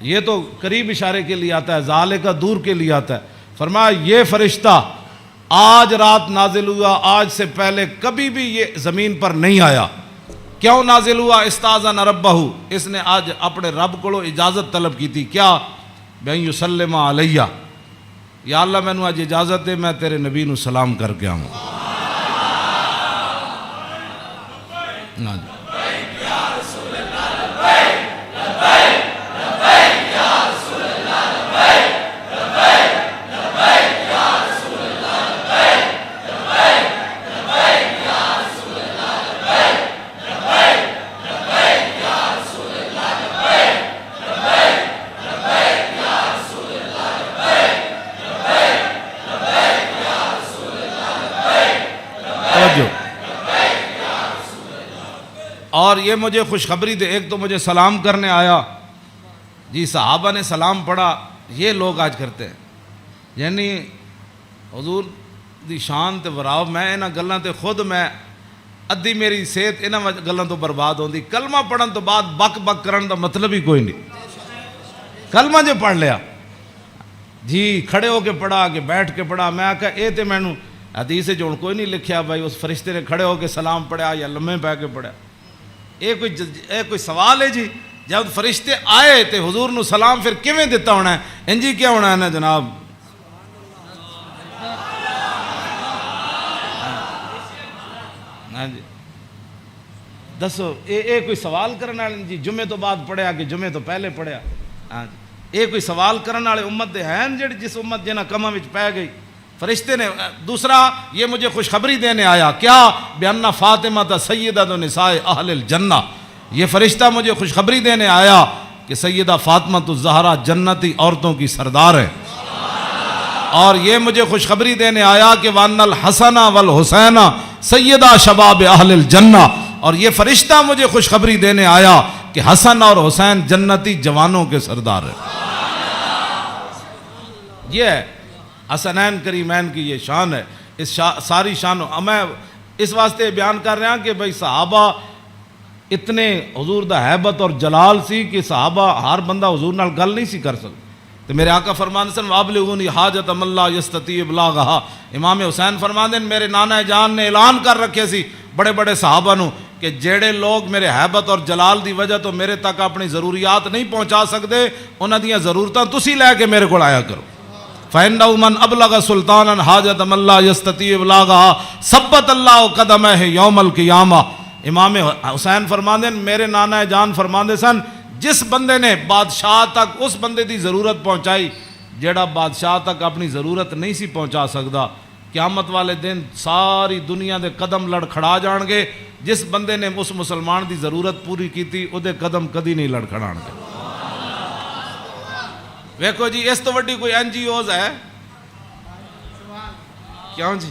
یہ تو قریب اشارے کے لیے آتا ہے، ذالک دور کے لیے آتا ہے. فرمایا یہ فرشتہ آج رات نازل ہوا، آج سے پہلے کبھی بھی یہ زمین پر نہیں آیا. کیوں نازل ہوا؟ استاذن ربہ، اس نے آج اپنے رب کو اجازت طلب کی تھی. کیا؟ بین یسلم علیہ، یا اللہ میں نے آج اجازت دے میں تیرے نبی نو سلام کر کے آؤں. اور یہ مجھے خوشخبری دے، ایک تو مجھے سلام کرنے آیا جی، صحابہ نے سلام پڑھا. یہ لوگ آج کرتے ہیں، یعنی حضور دی شان تے وراو میں انہاں گلاں تے خود میں ادھی میری صحت انہاں گلاں تو برباد ہوندی. کلمہ پڑھن تو بعد بک بک کرن دا مطلب ہی کوئی نہیں. کلمہ جو پڑھ لیا جی، کھڑے ہو کے پڑھا کہ بیٹھ کے پڑھا، میں آکھا اے تے مینوں حدیث وچ ہن کوئی نہیں لکھیا بھائی اس فرشتے نے کھڑے ہو کے سلام پڑھا یا لمے پہ کے پڑھا. کوئی سوال ہے جی؟ جب فرشتے آئے تے حضور نو سلام پھر کیویں دیتا ہونا ہے؟ انجی کیا ہونا ہے نا جناب. ہاں جی دسو، اے کوئی سوال کرنے والے جی جمعے تو بعد پڑھیا کہ جمعے تو پہلے پڑھیا؟ ہاں جی اے کوئی سوال کرنے والے امت دے ہیں جڑی جس امت جنہاں کماں وچ پے گئی. فرشتے نے دوسرا یہ مجھے خوشخبری دینے آیا. کیا؟ بِأَنَّ فاطمة سیدۃ نساء اہل الجنہ. یہ فرشتہ مجھے خوشخبری دینے آیا کہ سیدہ فاطمہ الزہرا جنتی عورتوں کی سردار ہے. اور یہ مجھے خوشخبری دینے آیا کہ وَأَنَّ الْحَسَنَ وَالْحُسَيْنَ سیدہ شباب اہل الجنہ. اور یہ فرشتہ مجھے خوشخبری دینے آیا کہ حسن اور حسین جنتی جوانوں کے سردار ہے. یہ ہے حسنین کریمین کی یہ شان ہے. اس ساری شان میں اس واسطے بیان کر رہا ہوں کہ بھئی صحابہ اتنے حضور دا حیبت اور جلال سی کہ صحابہ ہر بندہ حضور نال گل نہیں سی کر سکتا. تو میرے آقا فرمان سن وابلغونی حاجت من لا یستطیع ابلاغھا. امام حسین فرمان دین میرے نانا جان نے اعلان کر رکھے سی بڑے بڑے صحابہ نو کہ جڑے لوگ میرے حیبت اور جلال دی وجہ تو میرے تک اپنی ضروریات نہیں پہنچا سکتے انہاں دیاں ضرورتاں تسی لے کے میرے کول آیا کرو. فَإِنَّهُ مَنْ أَبْلَغَ سُلْطَانًا حَاجَةً مَنْ لَا يَسْتَطِيعُ إِبْلَاغَهَا ثَبَّتَ اللَّهُ قَدَمَيْهِ يَوْمَ الْقِيَامَةِ. امام حسین فرماندے میرے نانا جان فرماندے سن جس بندے نے بادشاہ تک اس بندے دی ضرورت پہنچائی جیڑا بادشاہ تک اپنی ضرورت نہیں سی پہنچا سکدا، قیامت والے دن ساری دنیا دے قدم لڑکھڑا جان گے. جس بندے نے اس مسلمان دی ضرورت پوری کیتی او دے قدم کدی نہیں لڑکھڑان گے. ویکھو جی اس تو وڈی کوئی این جی اوز ہے کیوں جی؟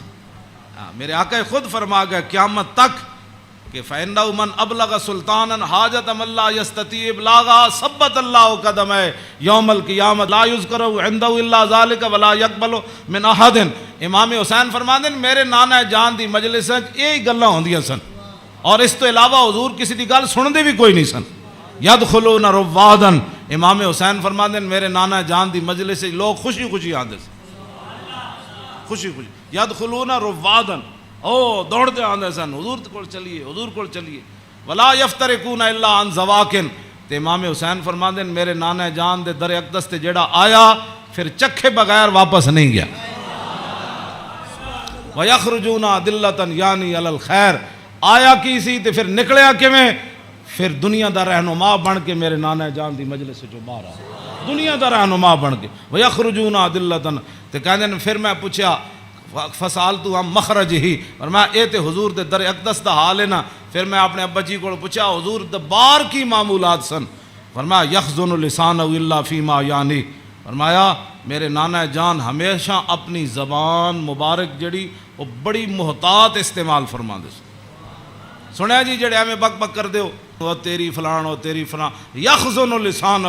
میرے آقا خود فرما گئے قیامت تک کہ فَإِنَّهُ مَنْ أَبْلَغَ سُلْطَانًا حَاجَةً مَنْ لَا يَسْتَطِيعُ إِبْلَاغَهَا ثَبَّتَ اللَّهُ قَدَمَيْهِ يَوْمَ الْقِيَامَةِ لَا يُذْكَرُ عِنْدَهُ إِلَّا ذَلِكَ وَلَا يَقْبَلُ مِنْ أَحَدٍ. امام حسین فرماندے میرے نانا جان دی مجلس وچ یہی گلاں ہوندیاں سن اور اس تو علاوہ حضور کسی دی گل سنتے بھی کوئی نہیں سن. یدخلون روادن. امام حسین فرماندے میرے نانا جان دی مجلس سے لوگ خوشی خوشی آندے سن، خوشی خوشی. یدخلون روادن، او دوڑتے آندے سن حضور کول چلیے حضور کول چلیے. ولا یفترقون الا عن زواکن. تے امام حسین فرماندے میرے نانا جان دے در اقدس تے جیڑا آیا پھر چکھے بغیر واپس نہیں گیا. وَيَخْرُجُونَ عَدِلَّةً یعنی علی الخیر. آیا کی سی تے پھر نکلیا کیویں؟ پھر دنیا دا رہنما بن کے میرے نانا جان دی مجلس سے جو باہر آیا دنیا دا رہنما بن کے. وَيَخْرُجُونَ عَدِلَّةً. تے کہندے پھر میں پوچھا فسالتو ہم مخرج ہی، فرمایا اے تے حضور دے در اقدس دا حال ہے نا۔ پھر میں اپنے ابا جی کو پوچھا حضور دبار کی معمولات سن؟ فرمایا یخزن لسانہ الا فیما یعنی، فرمایا میرے نانا جان ہمیشہ اپنی زبان مبارک جڑی وہ بڑی محتاط استعمال فرما دے سنیا جی، جڑے ہمیں بک بک کر دیو وہ تیری فلان وہ تیری فلان، یخزن لسانہ،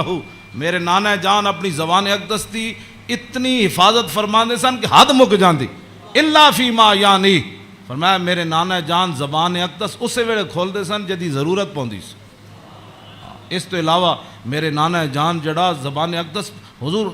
میرے نانا جان اپنی زبان اقدس دی اتنی حفاظت فرما دے سن کہ حد مک جاندی، الا فیما یعنی، فرمایا میرے نانا جان زبان اقدس اسے ویلے کھول دے سن جدی ضرورت پوندی سی۔ اس تو علاوہ میرے نانا جان جڑا زبان اقدس حضور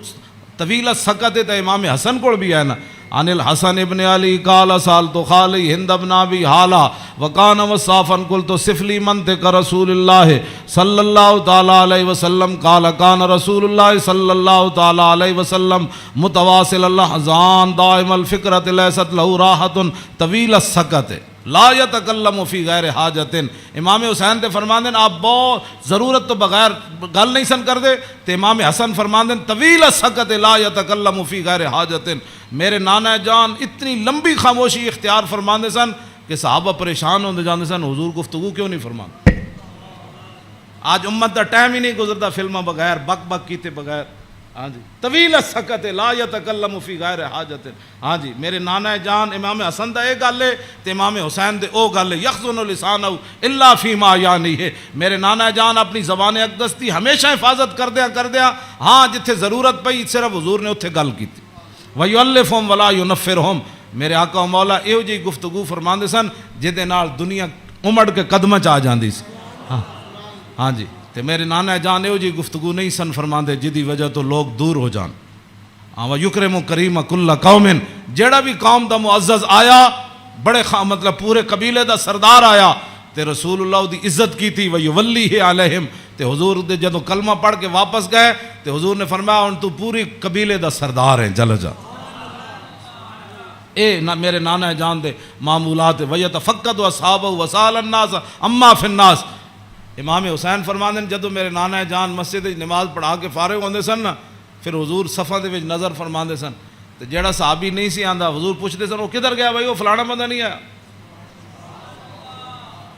طویل سکت ہے، امام حسن کو بھی ہے نا، عن الحسن ابن علی قال سالت خالی ہند ابن ابی حالا وکان وصافا قلت صف لی منطق رسول اللہ صلی اللہ تعالی علیہ وسلم قال کان رسول اللہ صلی اللہ تعالی علیہ وسلم متواصل الاحزان دائم الفکرۃ لیست له راحۃ طویل السکت لا یتکلم فی غیر حاجت۔ امام حسین تے فرماندے آپ بہت ضرورت تو بغیر گل نہیں سن کر دے، تے امام حسن فرماندے طویل السکت لا یتکلم فی غیر حاجت، میرے نانا جان اتنی لمبی خاموشی اختیار فرماندے سن کہ صحابہ پریشان ہوندے جاندے سن حضور گفتگو کیوں نہیں فرماندے۔ آج امت دا ٹائم ہی نہیں گزرتا فلموں بغیر بک بک کیتے بغیر، ہاں جی طویل السکت لا یتکلم فی غیر حاجت، ہاں جی میرے نانا جان امام حسن دا اے گل ہے تے امام حسین دے او گل ہے، یخزن لسانہ الا فیما یعنی ہے، میرے نانا جان اپنی زبان اقدس دی ہمیشہ حفاظت کردیا، ہاں جتھے ضرورت پئی صرف حضور نے اتھے گل کیتی، وَيُؤَلِّفُهُمْ وَلَا يُنَفِّرُهُمْ، میرے آقا و مولا ایہو جی گفتگو فرماندے سن جہدے نال دنیا امڑ کے قدمہ چ آ جاندی سی، ہاں جی تے میرے نانا جان ایہو جی گفتگو نہیں سن فرماندے جدی وجہ تو لوگ دور ہو جان۔ وَيُكْرِمُ كَرِيمَ كُلَّ قَوْمٍ، جیڑا بھی قوم دا معزز آیا بڑے مطلب پورے قبیلے دا سردار آیا تے رسول اللہ دی عزت کی تھی، وَيُوَلِّهِ عَلَيْهِمْ، تے حضور دے جدوں کلمہ پڑھ کے واپس گئے تے حضور نے فرمایا ہن تو پوری قبیلے دا سردار ہے، چل جا۔ اے میرے نانا جان دے معمولات، وَيَتَفَقَّدُ أَصْحَابَهُ وَسَأَلَ النَّاسَ عَمَّا فِي النَّاسِ، امام حسین فرماندے جدوں میرے نانا جان مسجد نماز پڑھا کے فارغ ہوندے سن نا، پھر حضور صفاں دے وچ نظر فرماندے سن تے جیڑا صحابی نہیں سی آندا حضور پوچھدے سن وہ کدھر گیا بھائی، وہ فلانا بندہ نہیں آیا،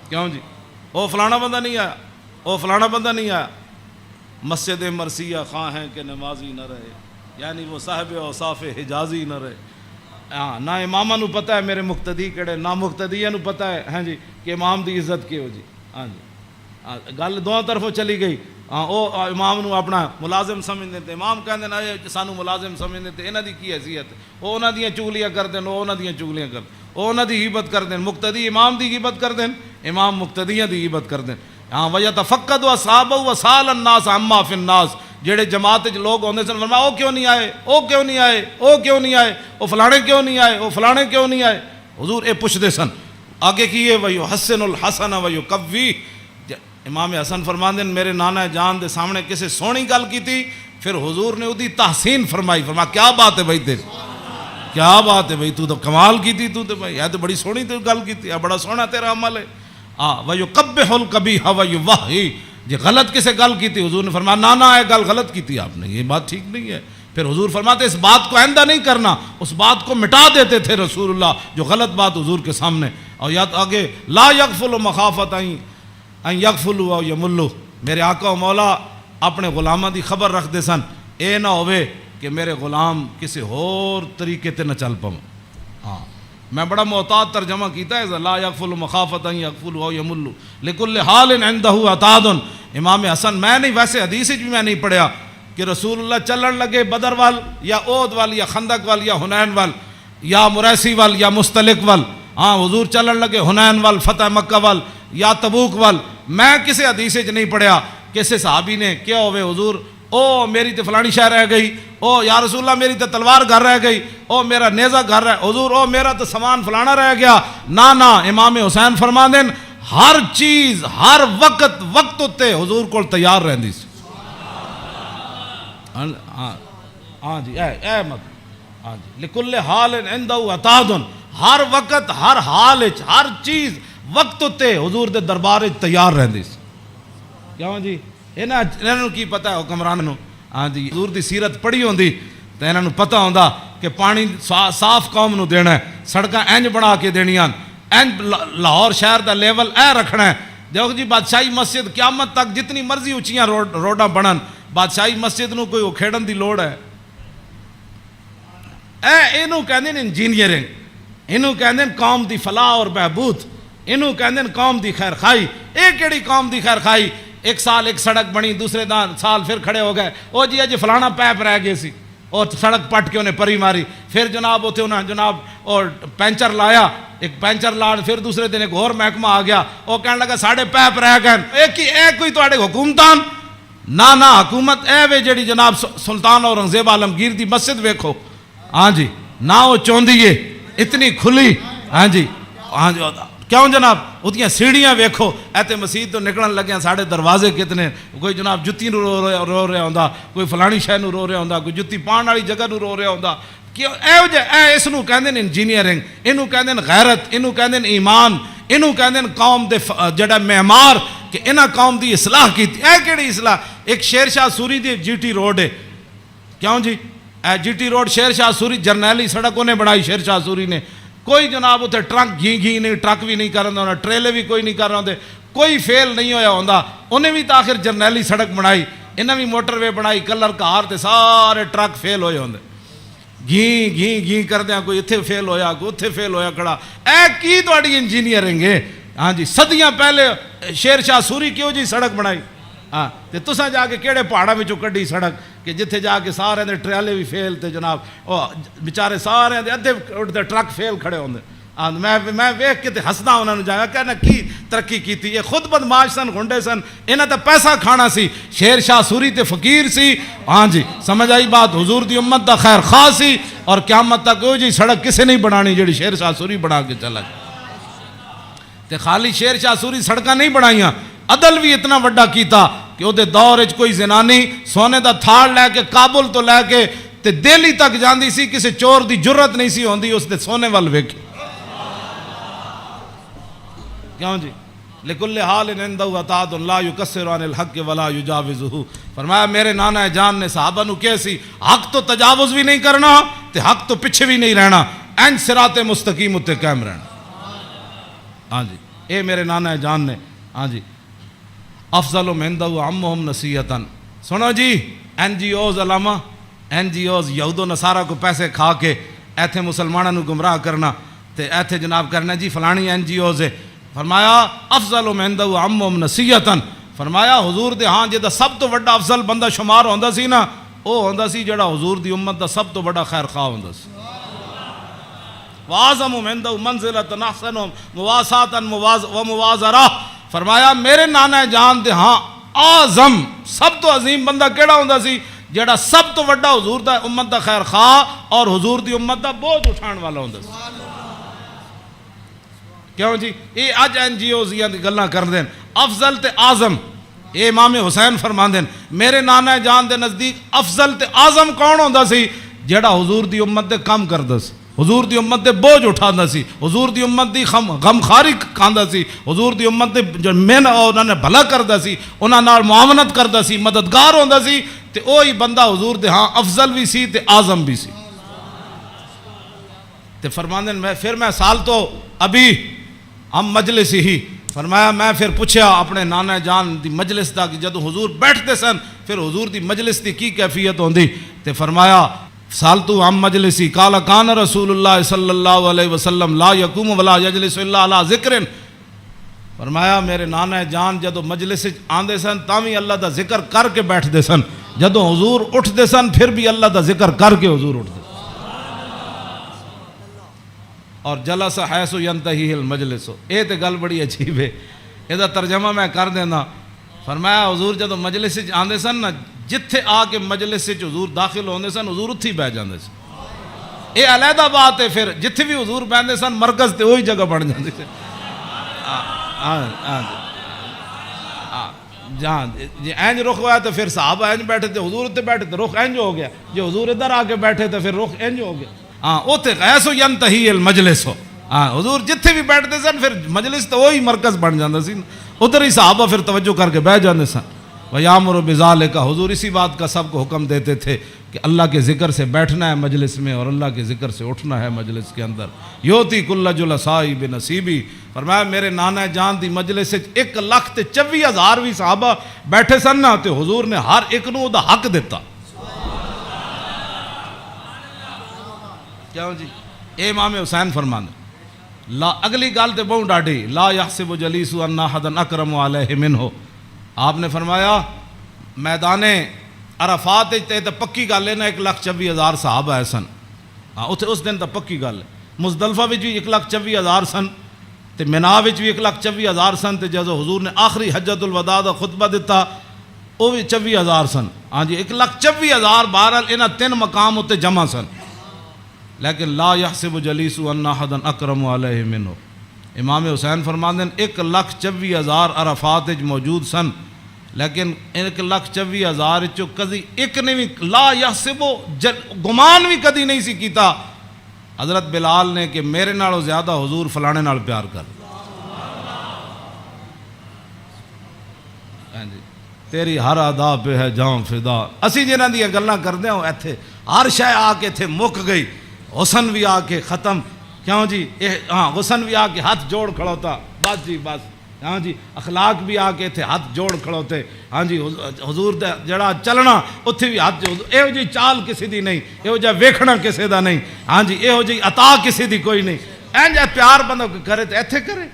کیوں جی وہ فلانا بندہ نہیں آیا، وہ فلانا بندہ نہیں آیا، مسجد مرثیہ خواہ ہیں کہ نمازی نہ رہے، یعنی وہ صاحب اوصاف حجازی نہ رہے، ہاں نہ امامہ نو پتہ ہے میرے مقتدی کیڑے، نہ مقتدیہ نو پتہ ہے ہاں جی کہ امام دی عزت کیو جی، ہاں جی گل دونوں طرفوں چلی گئی، ہاں وہ امام نو اپنا ملازم سمجھتے تھے، امام کہندے نا سانو ملازم سمجھتے تھے، انہاں دی کی حیثیت، وہ انہاں دیاں چگلیاں کردے، وہ انہاں دیاں چگلیاں کردے، وہ انہاں دی غیبت کردے، مقتدی امام دی غیبت کردے، امام مقتدیاں دی غیبت کردے، ہاں وَيَتَفَقَّدُ أَصْحَابَهُ وَسَأَلَ النَّاسَ عَمَّا فِي النَّاسِ، جڑے جماعت وچ لوگ ہوندے سن فرمایا او کیوں نہیں آئے، او کیوں نہیں آئے، او کیوں نہیں آئے، او فلانے کیوں نہیں آئے، او فلانے کیوں نہیں آئے، حضور اے پوچھدے سن، آگے کیے وَيُحَسِّنُ الْحَسَنَ وَيُقَوِّيهِ، امام حسن فرماندے میرے نانا جان دے سامنے کسے سونی گل کی تھی، پھر حضور نے اودی تحسین فرمائی، فرمایا کیا بات ہے بھائی تیری، کیا بات ہے بھائی تو کمال کی تھی، تو بھائی یہ تو بڑی سونی تو گل کی تھی، بڑا سونا تیرا عمل ہے، وَيُقَبِّحُ الْقَبِيحَ وَيُوَحِّي، جی غلط کسے گل کی تھی حضور نے فرمایا نانا ہے گل غلط کی تھی آپ نے، یہ بات ٹھیک نہیں ہے، پھر حضور فرماتے اس بات کو آئندہ نہیں کرنا، اس بات کو مٹا دیتے تھے رسول اللہ جو غلط بات حضور کے سامنے، اور یاد آگے لا یغفل مخافت ان یغفلوا او یملوا، میرے آقا و مولا اپنے غلاماں دی خبر رکھ دے سن، اے نہ ہوئے کہ میرے غلام کسی اور طریقے تے نہ چل پاؤں، ہاں میں بڑا محتاط ترجمہ کیتا ہے لا یغفل مخافت ان یغفلوا او یملوا لکل حال عنده عتاد، امام حسن میں نہیں ویسے حدیث بھی میں نہیں پڑھیا کہ رسول اللہ چلن لگے بدر وال یا احد وال یا خندق وال یا حنین وال یا مریسی وال یا مستلق وال، ہاں حضور چلن لگے حنین وال فتح مکہ وال یا تبوک وال، میں کسی حدیث نہیں پڑھیا کسی صحابی نے کیا ہوئے حضور او میری تے فلانی شہ رہ گئی، او یا رسول اللہ میری تے تلوار گھر رہ گئی، او میرا نیزہ گھر رہ، حضور او میرا تے سامان فلانا رہ گیا، نا امام حسین فرما دین ہر چیز ہر وقت تے حضور کو تیار رہندی سی، ہاں جی اے مت، ہاں جی لکل حال عنده عتاد، ہر وقت ہر حال ہر چیز وقت تے حضور دے دربار تیار رہندی سی، کیوں جی انہاں نوں کی پتہ ہے حکمران نوں، ہاں جی حضور دی سیرت پڑھی ہوندی تے انہاں نوں پتہ ہوندا کہ پانی صاف قوم نو دینا ہے، سڑکاں انج بنا کے دینیاں، انج لاہور شہر دا لیول اے رکھنا ہے۔ دیکھو جی بادشاہی مسجد قیامت تک جتنی مرضی اچھیاں روڈاں بنن، بادشاہی مسجد نو کوئی کھیڑن دی لوڑ ہے؟ اینو کہندے نے انجینئرنگ، اینو کہندے نے قوم دی فلاح اور بہبود، اینو کہندے نے قوم دی خیر خائی۔ اے کیڑی قوم دی خیر خائی؟ ایک سال ایک سڑک بنی، دوسرے سال پھر کھڑے ہو گئے، او جی اج فلانا پیپ رہ گئے سی، اور سڑک پٹ کے انہیں پری ماری، پھر جناب اتنے انہیں جناب اور پینچر لایا، ایک پینچر لا، پھر دوسرے دن ایک اور محکمہ آ گیا، وہ کہنے لگا ساڑھے پیپ رہ گئے۔ ایک کوئی تواڈے حکومتان نہ حکومت اے وے جڑی جناب سلطان اورنگزیب عالمگیر دی مسجد ویکھو، ہاں جی نہ وہ چوندی ہے اتنی کھلی، ہاں جی کیوں جناب اتنی سیڑھیاں ویکھو، ایتے مسجد تو نکلن لگے ساڑھے دروازے کتنے، کوئی جناب جتی نو رو رہا ہوندا، کوئی فلانی شے نو رو رہا ہوندا، کوئی جتی پان والی جگہ نو رو رہا ہوندا۔ اس نو کہندے نے انجینئرنگ، اینو کہندے نے غیرت، اینو کہندے نے ایمان، اینو کہندے نے قوم دے جڑا معمار کہ انہاں قوم دی اصلاح کیتی۔ اے کیڑی اصلاح؟ ایک شیر شاہ سوری دی جی ٹی روڈ ہے، کیوں جی اے جی ٹی روڈ شیر شاہ سوری جرنیلی سڑک انہیں بنائی شیر شاہ سوری نے، کوئی جناب اتنے ٹرک گھی نہیں، ٹرک بھی نہیں کر رہا ہونا، ٹریلے بھی کوئی نہیں کر رہا ہوندے، کوئی فیل نہیں ہویا ہوندا، انہیں بھی تاخر جرنیلی سڑک بنائی، انہیں بھی موٹر وے بنائی، کلر کار تے سارے ٹرک فیل ہوئے ہوندے، گھی کر دیا، کوئی اتھے فیل ہویا، کوئی اتھے فیل ہویا کھڑا۔ اے کی تواڈی انجینئرنگ ہے؟ ہاں جی صدیاں پہلے شیر شاہ سوری کیوں جی سڑک بنائی؟ ہاں تے تساں جا کے کیڑے پہاڑاں وچوں کڈی سڑک کہ جتھے جا کے سارے دے ٹریلے بھی فیل تے جناب او بیچارے سارے دے ادھے اٹھتے ٹرک فیل کھڑے ہوندے۔ میں ویکھ کے تے ہسدا انہاں نوں جایا کہنا کی ترقی کیتی، یہ خود بدماش سن، گنڈے سن، انہاں تے پیسہ کھانا سی۔ شیر شاہ سوری تے فقیر سی، ہاں جی سمجھ آئی بات، حضور دی امت دا خیر خواہ سی، اور قیامت تک او جی سڑک کسے نہیں بنانی جڑی شیر شاہ سوری بنا کے چلا گیا۔ تے خالی شیر شاہ سوری سڑکاں نہیں بنائیاں، عدل بھی اتنا وڈا کیتا کہ وہ دور وچ کوئی زنانی سونے دا تھاڑ لے کے کابل تو لے کے تے دہلی تک جاندی سی، کسی چور دی جرت نہیں سی ہوندی اس دے سونے وال ویکھے۔ کیوں جی لکل حال عندہ عطاء لا یکسر عن الحق ولا یجاوزہ۔ فرمایا میرے نانا جان نے صحابہ نو کہے سی حق تو تجاوز بھی نہیں کرنا تے حق تو پیچھے بھی نہیں رہنا، این صراط مستقیم اتے قائم رہنا۔ ہاں جی اے میرے نانا جان نے، ہاں جی افضل عندہ عمہم نصیحتاً۔ سنو جی این جی اوز علامہ، این جی اوز یہود و نصارہ کو پیسے کھا کے ایتھے مسلمانوں کو گمراہ کرنا تے ایتھے جناب کرنا جی فلانی این جی اوز ہے۔ فرمایا افضل عندہ عمہم نصیحتاً، فرمایا حضور دے ہاں جدا سب تو بڑا افضل بندہ شمار ہوندا سی نا، او ہوندا سی جڑا حضور دی امت دا سب تو بڑا خیر خواہ ہوندا سی۔ وَأَعْظَمُ عِندَهُ مَنزِلَةً أَحْسَنُهُمْ مُوَاسَاةً وَمُوَازَرَةً۔ فرمایا میرے نانا جان دے ہاں اعظم سب تو عظیم بندہ کیڑا ہوندا سی؟ جڑا سب تو بڑا حضور دا امت دا خیر خواہ اور حضور دی امت دا بوجھ اٹھان والا ہوندا سی۔ کیوں جی یہ اج این جی اوز دی گلاں کر دین افضل تے اعظم، اے امام حسین فرماندے میرے نانا جان دے نزدیک افضل تے اعظم کون ہوندا سی؟ جڑا حضور دی امت دے کم کردا سی، حضور دی امت دے بوجھ اٹھاندا سی، حضور دی امت دی غم خاری کھاندا سی، حضور دی امت دے جو من انہاں نے بھلا کردا سی، انہاں نال معاونت کردا سی، مددگار ہوندا سی، تے اوہی بندہ حضور دے ہاں افضل بھی سی تے اعظم بھی سی۔ تے فرماندے پھر میں سال تو ابھی ہم مجلس ہی، فرمایا میں پھر پوچھا اپنے نانا جان دی مجلس دا کہ جدو حضور بیٹھتے سن پھر حضور دی مجلس دی کی کیفیت ہوندی، تے فرمایا سالتو عن مجلسی قال کان رسول اللہ صلی اللہ علیہ وسلم لا یقوم ولا یجلس الا علی ذکر۔ فرمایا میرے نانا جان جدو مجلس آندے سن تاوی اللہ دا ذکر کر کے بیٹھتے سن، جدو حضور اٹھتے سن پھر بھی اللہ دا ذکر کر کے حضور اٹھتے۔ اور جلس حیث ینتہی المجلس، اے تے گل بڑی عجیب ہے، اے دا ترجمہ میں کر دینا۔ فرمایا حضور جدو مجلس آندے سن نا جتھے آ کے مجلس سے حضور داخل ہوندے سن حضور اتھی بہ جاندے سن۔ اے علیحدہ بات ہے، پھر جتھے بھی حضور بیندے سن مرکز تے وہی جگہ بن جاندے سن۔ جہاں جی اینج رخ ہوا تو پھر صحابہ اینج بیٹھے تھے، حضور اتنے بیٹھے تھے رخ اینج ہو گیا، جو حضور ادھر آ کے بیٹھے تھے پھر رخ اینج ہو گیا۔ ہاں اوتے غیث ینتہی المجلس ہو، ہاں حضور جتھے بھی بیٹھتے سن پھر مجلس تو وہی مرکز بن جاندے سن، ادھر ہی صحابہ پھر توجہ کر کے بیٹھ جاندے سن۔ وَيَأْمُرُ بِذَلِكَ، حضور اسی بات کا سب کو حکم دیتے تھے کہ اللہ کے ذکر سے بیٹھنا ہے مجلس میں اور اللہ کے ذکر سے اٹھنا ہے مجلس کے اندر. یوتی کل جلسائی بنصیبی، فرمایا میرے نانا جان دی مجلس سے 1,24,000 بھی صحابہ بیٹھے سن نا تے حضور نے ہر ایک نو دا حق دیتا. کیوں جی؟ اے امام حسین فرمانے لا، اگلی گل تے بہت ڈاڈی، لا یحسب جلیس ان احد اکرم علیہ منہ. آپ نے فرمایا میدان عرفات تے پکی گل ہے نا 1,24,000 صحابہ ہے سن. ہاں اتنے اس دن تو پکی گل ہے. مزدلفہ وچ بھی 1,24,000 سن تے مینا وچ بھی 1,24,000 سن تے جدو حضور نے آخری حجت الوداع دا خطبہ دیتا وہ بھی 24,000 سن. ہاں جی 1,24,000 بہرحال انہاں 3 مقام اتنے جمع سن. لیکن لا یحسب جلیس ان احد اکرم علیہ منہ. امام حسین فرماندے 1,24,000 عرفات وچ موجود سن، لیکن 1,24,000 چو کدی ایک نے بھی لا یحسب گمان بھی کدی نہیں سی کیتا حضرت بلال نے کہ میرے نالوں زیادہ حضور فلانے نال پیار کر. تیری ہر ادا پہ ہے جاں فدا. اسی جنہاں دی گلاں کردے ہوں ایتھے ہر شے آ کے ایتھے مک گئی. حسن بھی آ کے ختم. کیوں جی؟ ہاں حسن بھی آ کے ہاتھ جوڑ کھڑوتا، بس جی بس. ہاں جی اخلاق بھی آ کے تھے ہاتھ جوڑ کھڑوتے. ہاں جی حضور دا جڑا چلنا اتھے بھی ہاتھ جوڑ. یہو جی چال کسی دی نہیں، یہو جا ویکھنا کسی دا نہیں. ہاں جی یہو جی عطا کسی دی کوئی نہیں. این جا پیار بندہ کرے تو ایتھے کرے.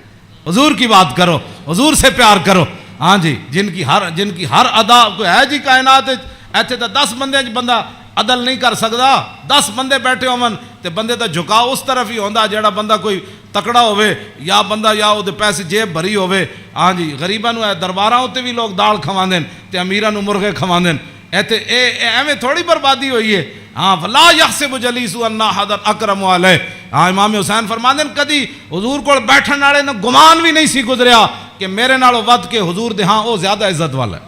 حضور کی بات کرو، حضور سے پیار کرو. ہاں جی جن کی ہر ادا کوئی ہے جی کائنات ایتھے تو 10 بندے بندہ عدل نہیں کر سکتا. 10 بندے بیٹھے ہون تے بندے دا جھکاؤ اس طرف ہی ہوندا جیڑا بندہ کوئی تکڑا ہوئے یا بندہ یا وہ پیسے جیب بھری ہوئے. ہاں جی غریباں نو درباراں تے بھی لوگ دال کھواندے تے امیراں نو مرغے کھواندے. ایتھے ایویں تھوڑی بربادی ہوئی ہے. ہاں فلا یحسب جلیس ان احد اکرم علیہ. ہاں امام حسین فرماندے کدی حضور کول بیٹھن والے نے گمان بھی نہیں سی گزریا کہ میرے نالوں ود کے حضور دے ہاں او زیادہ عزت والا ہے.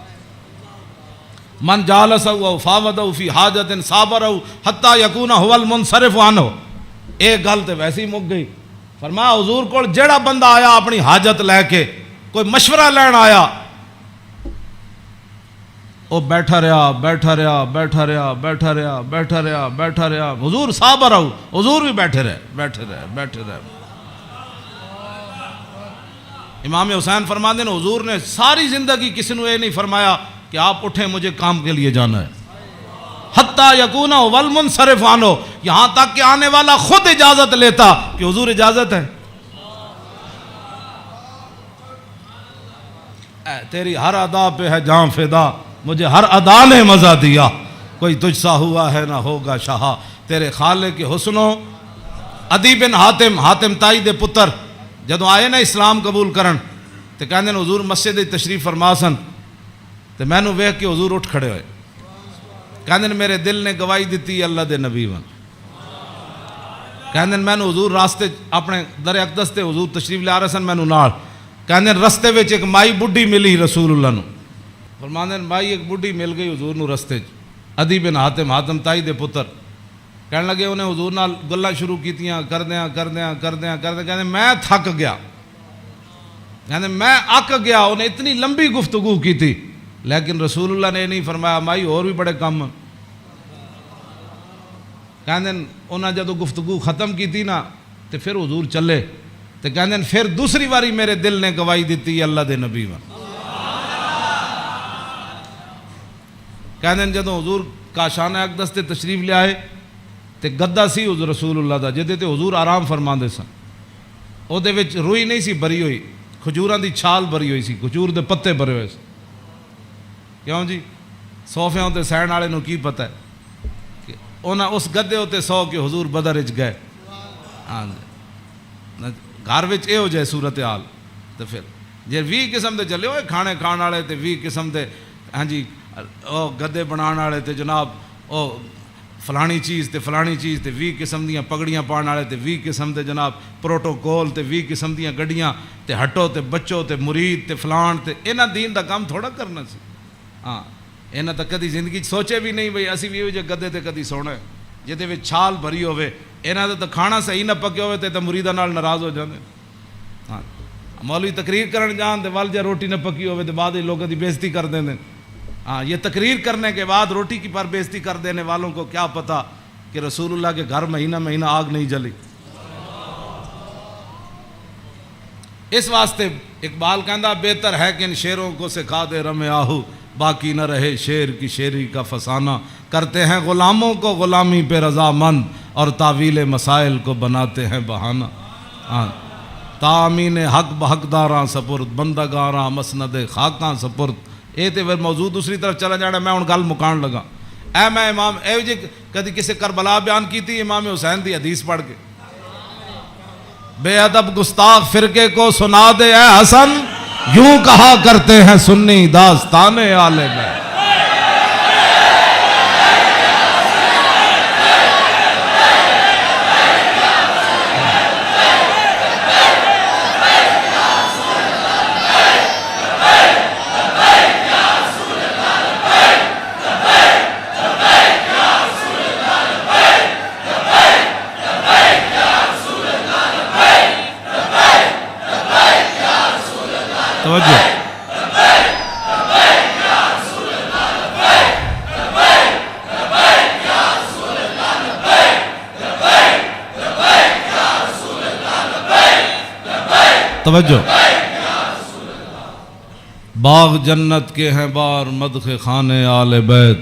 من جالسہ او فاودہ فی حاجت صابرہ حتی یکون هو المنصرف عنہ. ایک گل تے ویسے ہی مک گئی. فرمایا حضور کول جیڑا بندہ آیا اپنی حاجت لے کے کوئی مشورہ لین آیا وہ بیٹھا رہا. حضور صابر آؤ، حضور بھی بیٹھے رہے. امام حسین فرما دیں حضور نے ساری زندگی کسی نے یہ نہیں فرمایا کہ آپ اٹھیں مجھے کام کے لیے جانا ہے. حتیٰ یکون والمنصرف عنہ، یہاں تک کہ آنے والا خود اجازت لیتا کہ حضور اجازت ہے. تیری ہر ادا پہ ہے جاں فدا، مجھے ہر ادا نے مزہ دیا. کوئی تجھ سا ہوا ہے نہ ہوگا شاہ. تیرے خالق کے حسنوں. عدی بن حاتم تائی دے پتر جدو آئے نا اسلام قبول کرن تے کہندے حضور مسجد تشریف فرما سن تے میں نو ویکھ کے حضور اٹھ کھڑے ہوئے. کہندے میرے دل نے گواہی دیتی اللہ دے نبی ون. کہندے میں نو حضور راستے اپنے در اقدس تے حضور تشریف لے آ رہے سن میں نو نال. کہندے رستے وچ ایک مائی بڈھی ملی رسول اللہ نو. فرماندے مائی ایک بڈھی مل گئی حضور نو رستے چ. عدی بن حاتم تائی دے پتر کہنے لگے انہیں حضور نال گلاں شروع کیتیاں کردیاں کہندے میں تھک گیا. کہندے میں اک گیا. انہیں اتنی لمبی گفتگو کی تھی لیکن رسول اللہ نے نہیں فرمایا مائی اور بھی بڑے کام. کہندے انہاں جدو گفتگو ختم کی تھی نا تے پھر حضور چلے تے کہندے پھر دوسری باری میرے دل نے گواہی دیتی اللہ دے نبی ون. کہندے جدو حضور کاشانہ اقدس تے تشریف لے آئے تے گدا سی حضور رسول اللہ دا جدے تے حضور آرام فرماندے سن. او دے وچ روئی نہیں سی بھری ہوئی، کھجوراں دی چھال بھری ہوئی سی، کھجور دے پتے بھرے ہوئے سی. کیوں جی صوفیاں تے سہن والے نو کی پتہ ہے کہ انہاں اس گدے ہوتے سو کے حضور بدر وچ گئے. ہاں گھر وچ اے ہو جائے صورتحال تے پھر جے 20 قسم دے چلے ہوئے کھانے کھان والے تے 20 قسم دے ہاں جی او گدے بنان والے تے جناب او فلانی چیز تے 20 قسم دیاں پگڑیاں پان والے تے 20 قسم دے جناب پروٹوکول تے 20 قسم دیاں گڈیاں تے ہٹو تے بچو تے مرید تے فلان تے انہاں دین دا کام تھوڑا کرنا سی. ہاں انہاں تا کدی زندگی سوچے بھی نہیں بھئی اسی بھی جے گدے تے کدی سونا ہے جہدے وچ چھال بھری ہوے. انہاں دا کھانا صحیح نہ پکے ہوے تے مریداں نال ناراض ہو جاندے. ہاں مولوی تقریر کرن جان تے ول جے روٹی نہ پکی ہوے تے بعد وچ لوکاں دی بےزتی کر دیندے. ہاں یہ تقریر کرنے کے بعد روٹی کی پر بے عزتی کر دینے والوں کو کیا پتا کہ رسول اللہ کے گھر مہینہ مہینہ آگ نہیں جلی. اس واسطے اقبال کہندا بہتر ہے کہ ان شیروں کو سکھا دے رم آہو باقی نہ رہے شیر کی شیری کا فسانہ. کرتے ہیں غلاموں کو غلامی پہ رضامند اور تعویل مسائل کو بناتے ہیں بہانہ. تامین حق بحقداراں سپرد بندگاراں مسند خاکاں سپرد. اے تے پھر موضوع دوسری طرف چلا جانا. میں ہن گل مکان لگا. میں امام جی کدی کسی کربلا بیان کی تھی امام حسین دی حدیث پڑھ کے بے ادب گستاخ فرقے کو سنا دے اے حسن یوں کہا کرتے ہیں سنی داستان آل بیت. توجہ توجہ. باغ جنت کے ہیں بار مدح خانے آل بیت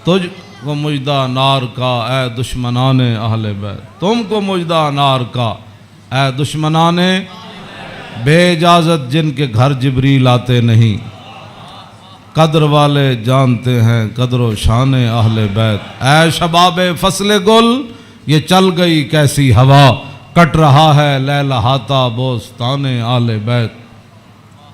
تجھ کو مجدہ نار کا اے دشمنان اہل بیت. تم کو مجدہ نار کا اے دشمنان بے اجازت جن کے گھر جبریل آتے نہیں. قدر والے جانتے ہیں قدر و شان اہل بیت. اے شباب فصل گل یہ چل گئی کیسی ہوا کٹ رہا ہے لہلہاتا بوستان اہل بیت.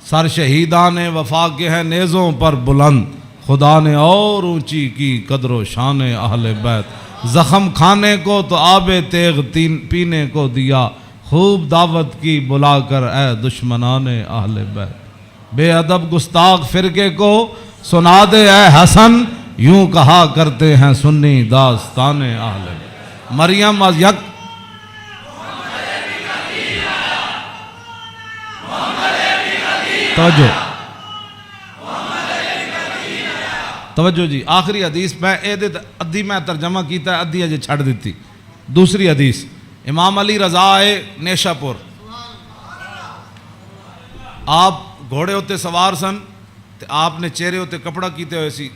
سر شہیدان وفا کے ہیں نیزوں پر بلند خدا نے اور اونچی کی قدر و شان اہل بیت. زخم کھانے کو تو آب تیغ پینے کو دیا خوب دعوت کی بلا کر اے دشمنان اہل بیت. بے ادب گستاخ فرقے کو سنا دے اے حسن یوں کہا کرتے ہیں سنی داستان اہل بیت. مریم از یک توجہ جی. آخری حدیث میں ادھی میں ترجمہ کیتا ہے ادھی اجے چھڑ دیتی. دوسری حدیث امام علی رضا آئے نیشا پور. آپ گھوڑے ہوتے سوار سن تے آپ نے چہرے ہوتے کپڑا کیتے ہوئے سی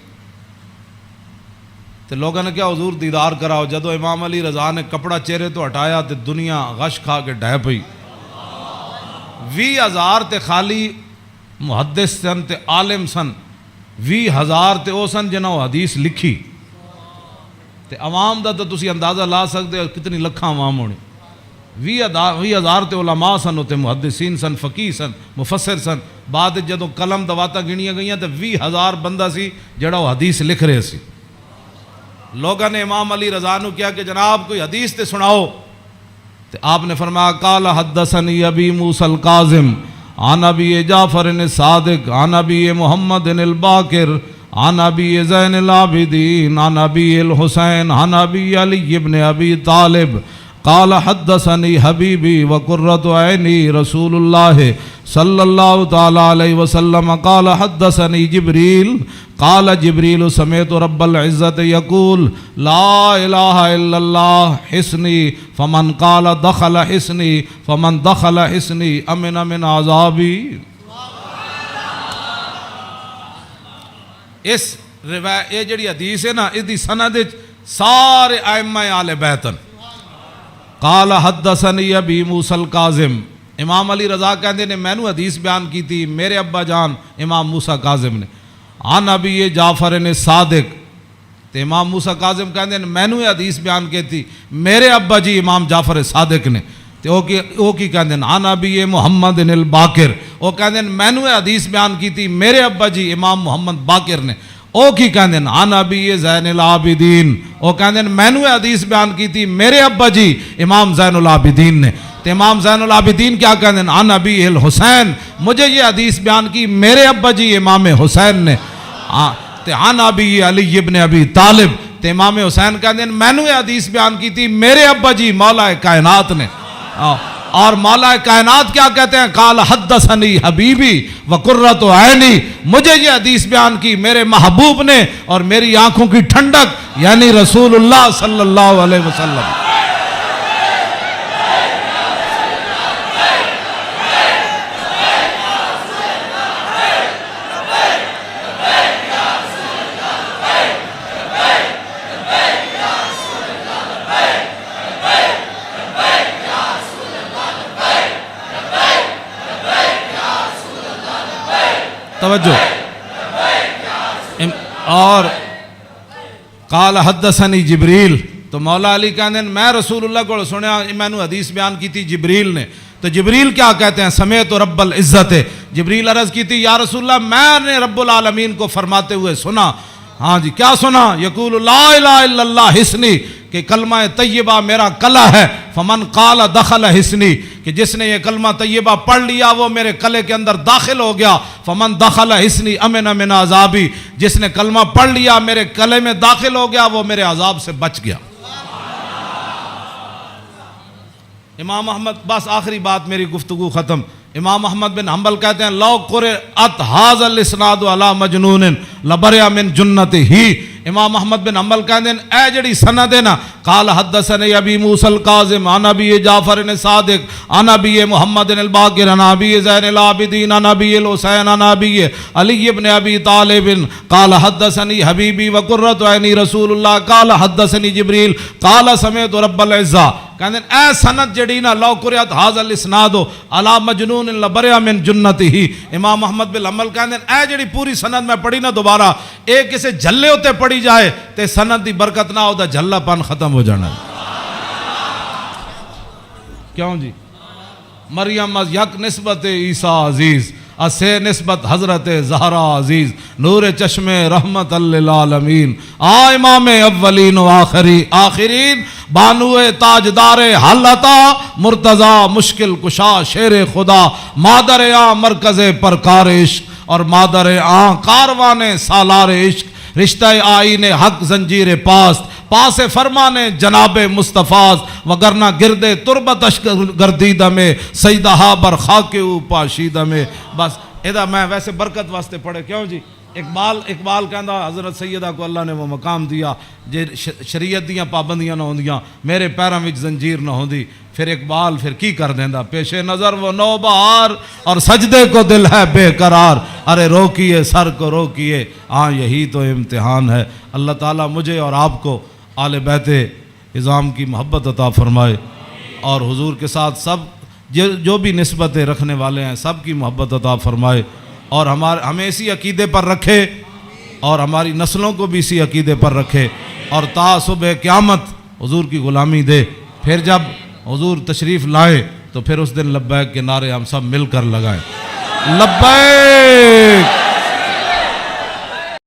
تے لوگوں نے کیا حضور دیدار کراؤ. جدو امام علی رضا نے کپڑا چہرے تو ہٹایا تے دنیا غش کھا کے ڈہ پئی. 20,000 تے خالی محدث سن تے عالم سن. 20,000 تے او سن جنہوں حدیث لکھی تے عوام دا تو تسی اندازہ لا سکتے ہو کتنی لکھاں عوام ہونی. 20,000 تے علماء سن تے محدثین سن فقیہ سن مفسر سن. بعد جدوں قلم دواتا گنیاں گئیاں تے 20,000 بندہ سی جڑا وہ حدیث لکھ رہے سی. لوگوں نے امام علی رضا نو کیا کہ جناب کوئی حدیث تے سناؤ. تے آپ نے فرمایا قال حدثنی ابی موسیٰ الکاظم عن ابی جعفر الصادق عن ابی محمد الباقر عن ابی زین العابدین عن ابی الحسین عن ابی علی ابن ابی طالب قال حدثنی حبیبی وقرۃ عینی رسول اللہ صلی اللہ تعالی علیہ وسلم قال حدثنی جبریل قال جبریل سمعت رب العزت یقول لا الہ الا اللہ حسنی فمن قال دخل حسنی فمن دخل حسنی امن من عذابی. اس روایت یہ جڑی حدیث ہے نا اس دی سند سارے ائمہ آل بیتن. قال حدثنی ابی موسیٰ الکاظم امام علی رضا کہندے نے میں نو حدیث بیان کی تھی میرے ابا جان امام موسیٰ کاظم نے. عن ابی جعفر صادق تے امام موسیٰ کاظم کہندے نے میں نو حدیث بیان کی تھی میرے ابا جی امام جعفر صادق نے. تے او کی کہندے نے عن ابی محمد الباقر او کہندے نے میں نو حدیث بیان کی تھی میرے ابا جی امام محمد باقر نے. او کی کہندے نے عن ابی زین العابدین او کہندے نے میں نو حدیث بیان کی تھی میرے ابا جی امام زین العابدین نے. تے امام زین العابدین کیا کہندے ہیں عن ابی الحسین مجھے یہ حدیث بیان کی میرے ابا جی امام حسین نے. تے عن ابی علی ابن ابی طالب تے امام حسین کہندے ہیں میں نے یہ حدیث بیان کی تھی میرے ابا جی مولا کائنات نے. اور مولا کائنات کیا کہتے ہیں؟ قال حدثنی حبیبی وقرۃ عینی، مجھے یہ حدیث بیان کی میرے محبوب نے اور میری آنکھوں کی ٹھنڈک یعنی رسول اللہ صلی اللہ علیہ وسلم۔ توجہ، اور قال حدثنی جبریل، تو مولا علی کہتے ہیں میں رسول اللہ کو سنیا، میں نے حدیث بیان کی تھی جبریل نے، تو جبریل کیا کہتے ہیں؟ سمیت رب العزت، جبریل عرض کی تھی یا رسول اللہ میں نے رب العالمین کو فرماتے ہوئے سنا۔ ہاں جی کیا سنا؟ یقول لا الہ الا اللہ حسنی، کہ کلمہ طیبہ میرا کلا ہے، فمن قال دخل حسنی، کہ جس نے یہ کلمہ طیبہ پڑھ لیا وہ میرے کلے کے اندر داخل ہو گیا، فمن دخل حسنی امن من عذابی، جس نے کلمہ پڑھ لیا میرے کلے میں داخل ہو گیا وہ میرے عذاب سے بچ گیا۔ امام احمد، بس آخری بات میری گفتگو ختم، امام احمد بن حنبل کہتے ہیں لو قرأت ھذا الاسناد علی مجنون لبرئ من جنتہ، امام احمد بن حنبل کہتے ہیں اے جڑی سند ہے نا، قال حدثني ابی موسیٰ الکاظم عن ابی جعفر صادق عن ابی محمد الباقر عن ابی زین العابدین عن ابی الحسین عن ابی علی بن ابی طالب قال حدثني حبیبی وقرۃ عینی رسول اللہ قال حدثني جبریل قال سمعت رب العزہ، کہتے ہیں اے سند جڑی نا لو قرأت ھذا الاسناد علی مجنون لبرئ من جنتہ، امام احمد بن حنبل کہتے ہیں اے جڑی پوری سند میں پڑھی نا دوبارہ ایک اسے جھلے ہوتے پڑھی جائے تے سند دی برکت نہ ہو دا جھلا پن ختم ہو جانا ہے۔ کیوں جی؟ مریم از یک نسبت عیسیٰ عزیز، اسے نسبت حضرت زہرا عزیز، نور چشم رحمت للعالمین، امام اولین و آخرین، بانو تاجدار حالتا مرتضی مشکل کشا شیر خدا، مادر مرکز پرکار عشق اور مادر کاروان سالار عشق، رشتہ آئین حق زنجیر پاس فرمان جناب مصطفیٰ، وگرنہ گردے تربتش گردیدہ میں سیدہا بر خاک او پاشیدہ میں۔ بس ادھا میں ویسے برکت واسطے پڑھے، کیوں جی؟ اقبال کہندا حضرت سیدہ کو اللہ نے وہ مقام دیا جے شریعت دیاں پابندیاں نہ ہوندیاں میرے پیراں وچ زنجیر نہ ہوندی، پھر اقبال پھر کی کر دیندا، پیش نظر وہ نو بہار اور سجدے کو دل ہے بے قرار، ارے روکیے سر کو روکیے، یہی تو امتحان ہے۔ اللہ تعالیٰ مجھے اور آپ کو آل بیت اعظام کی محبت عطا فرمائے، اور حضور کے ساتھ سب جو بھی نسبتیں رکھنے والے ہیں سب کی محبت عطا فرمائے، اور ہمیں اسی عقیدے پر رکھے اور ہماری نسلوں کو بھی اسی عقیدے پر رکھے، اور تا صبح قیامت حضور کی غلامی دے۔ پھر جب حضور تشریف لائے تو پھر اس دن لبیک کے نعرے ہم سب مل کر لگائیں، لبیک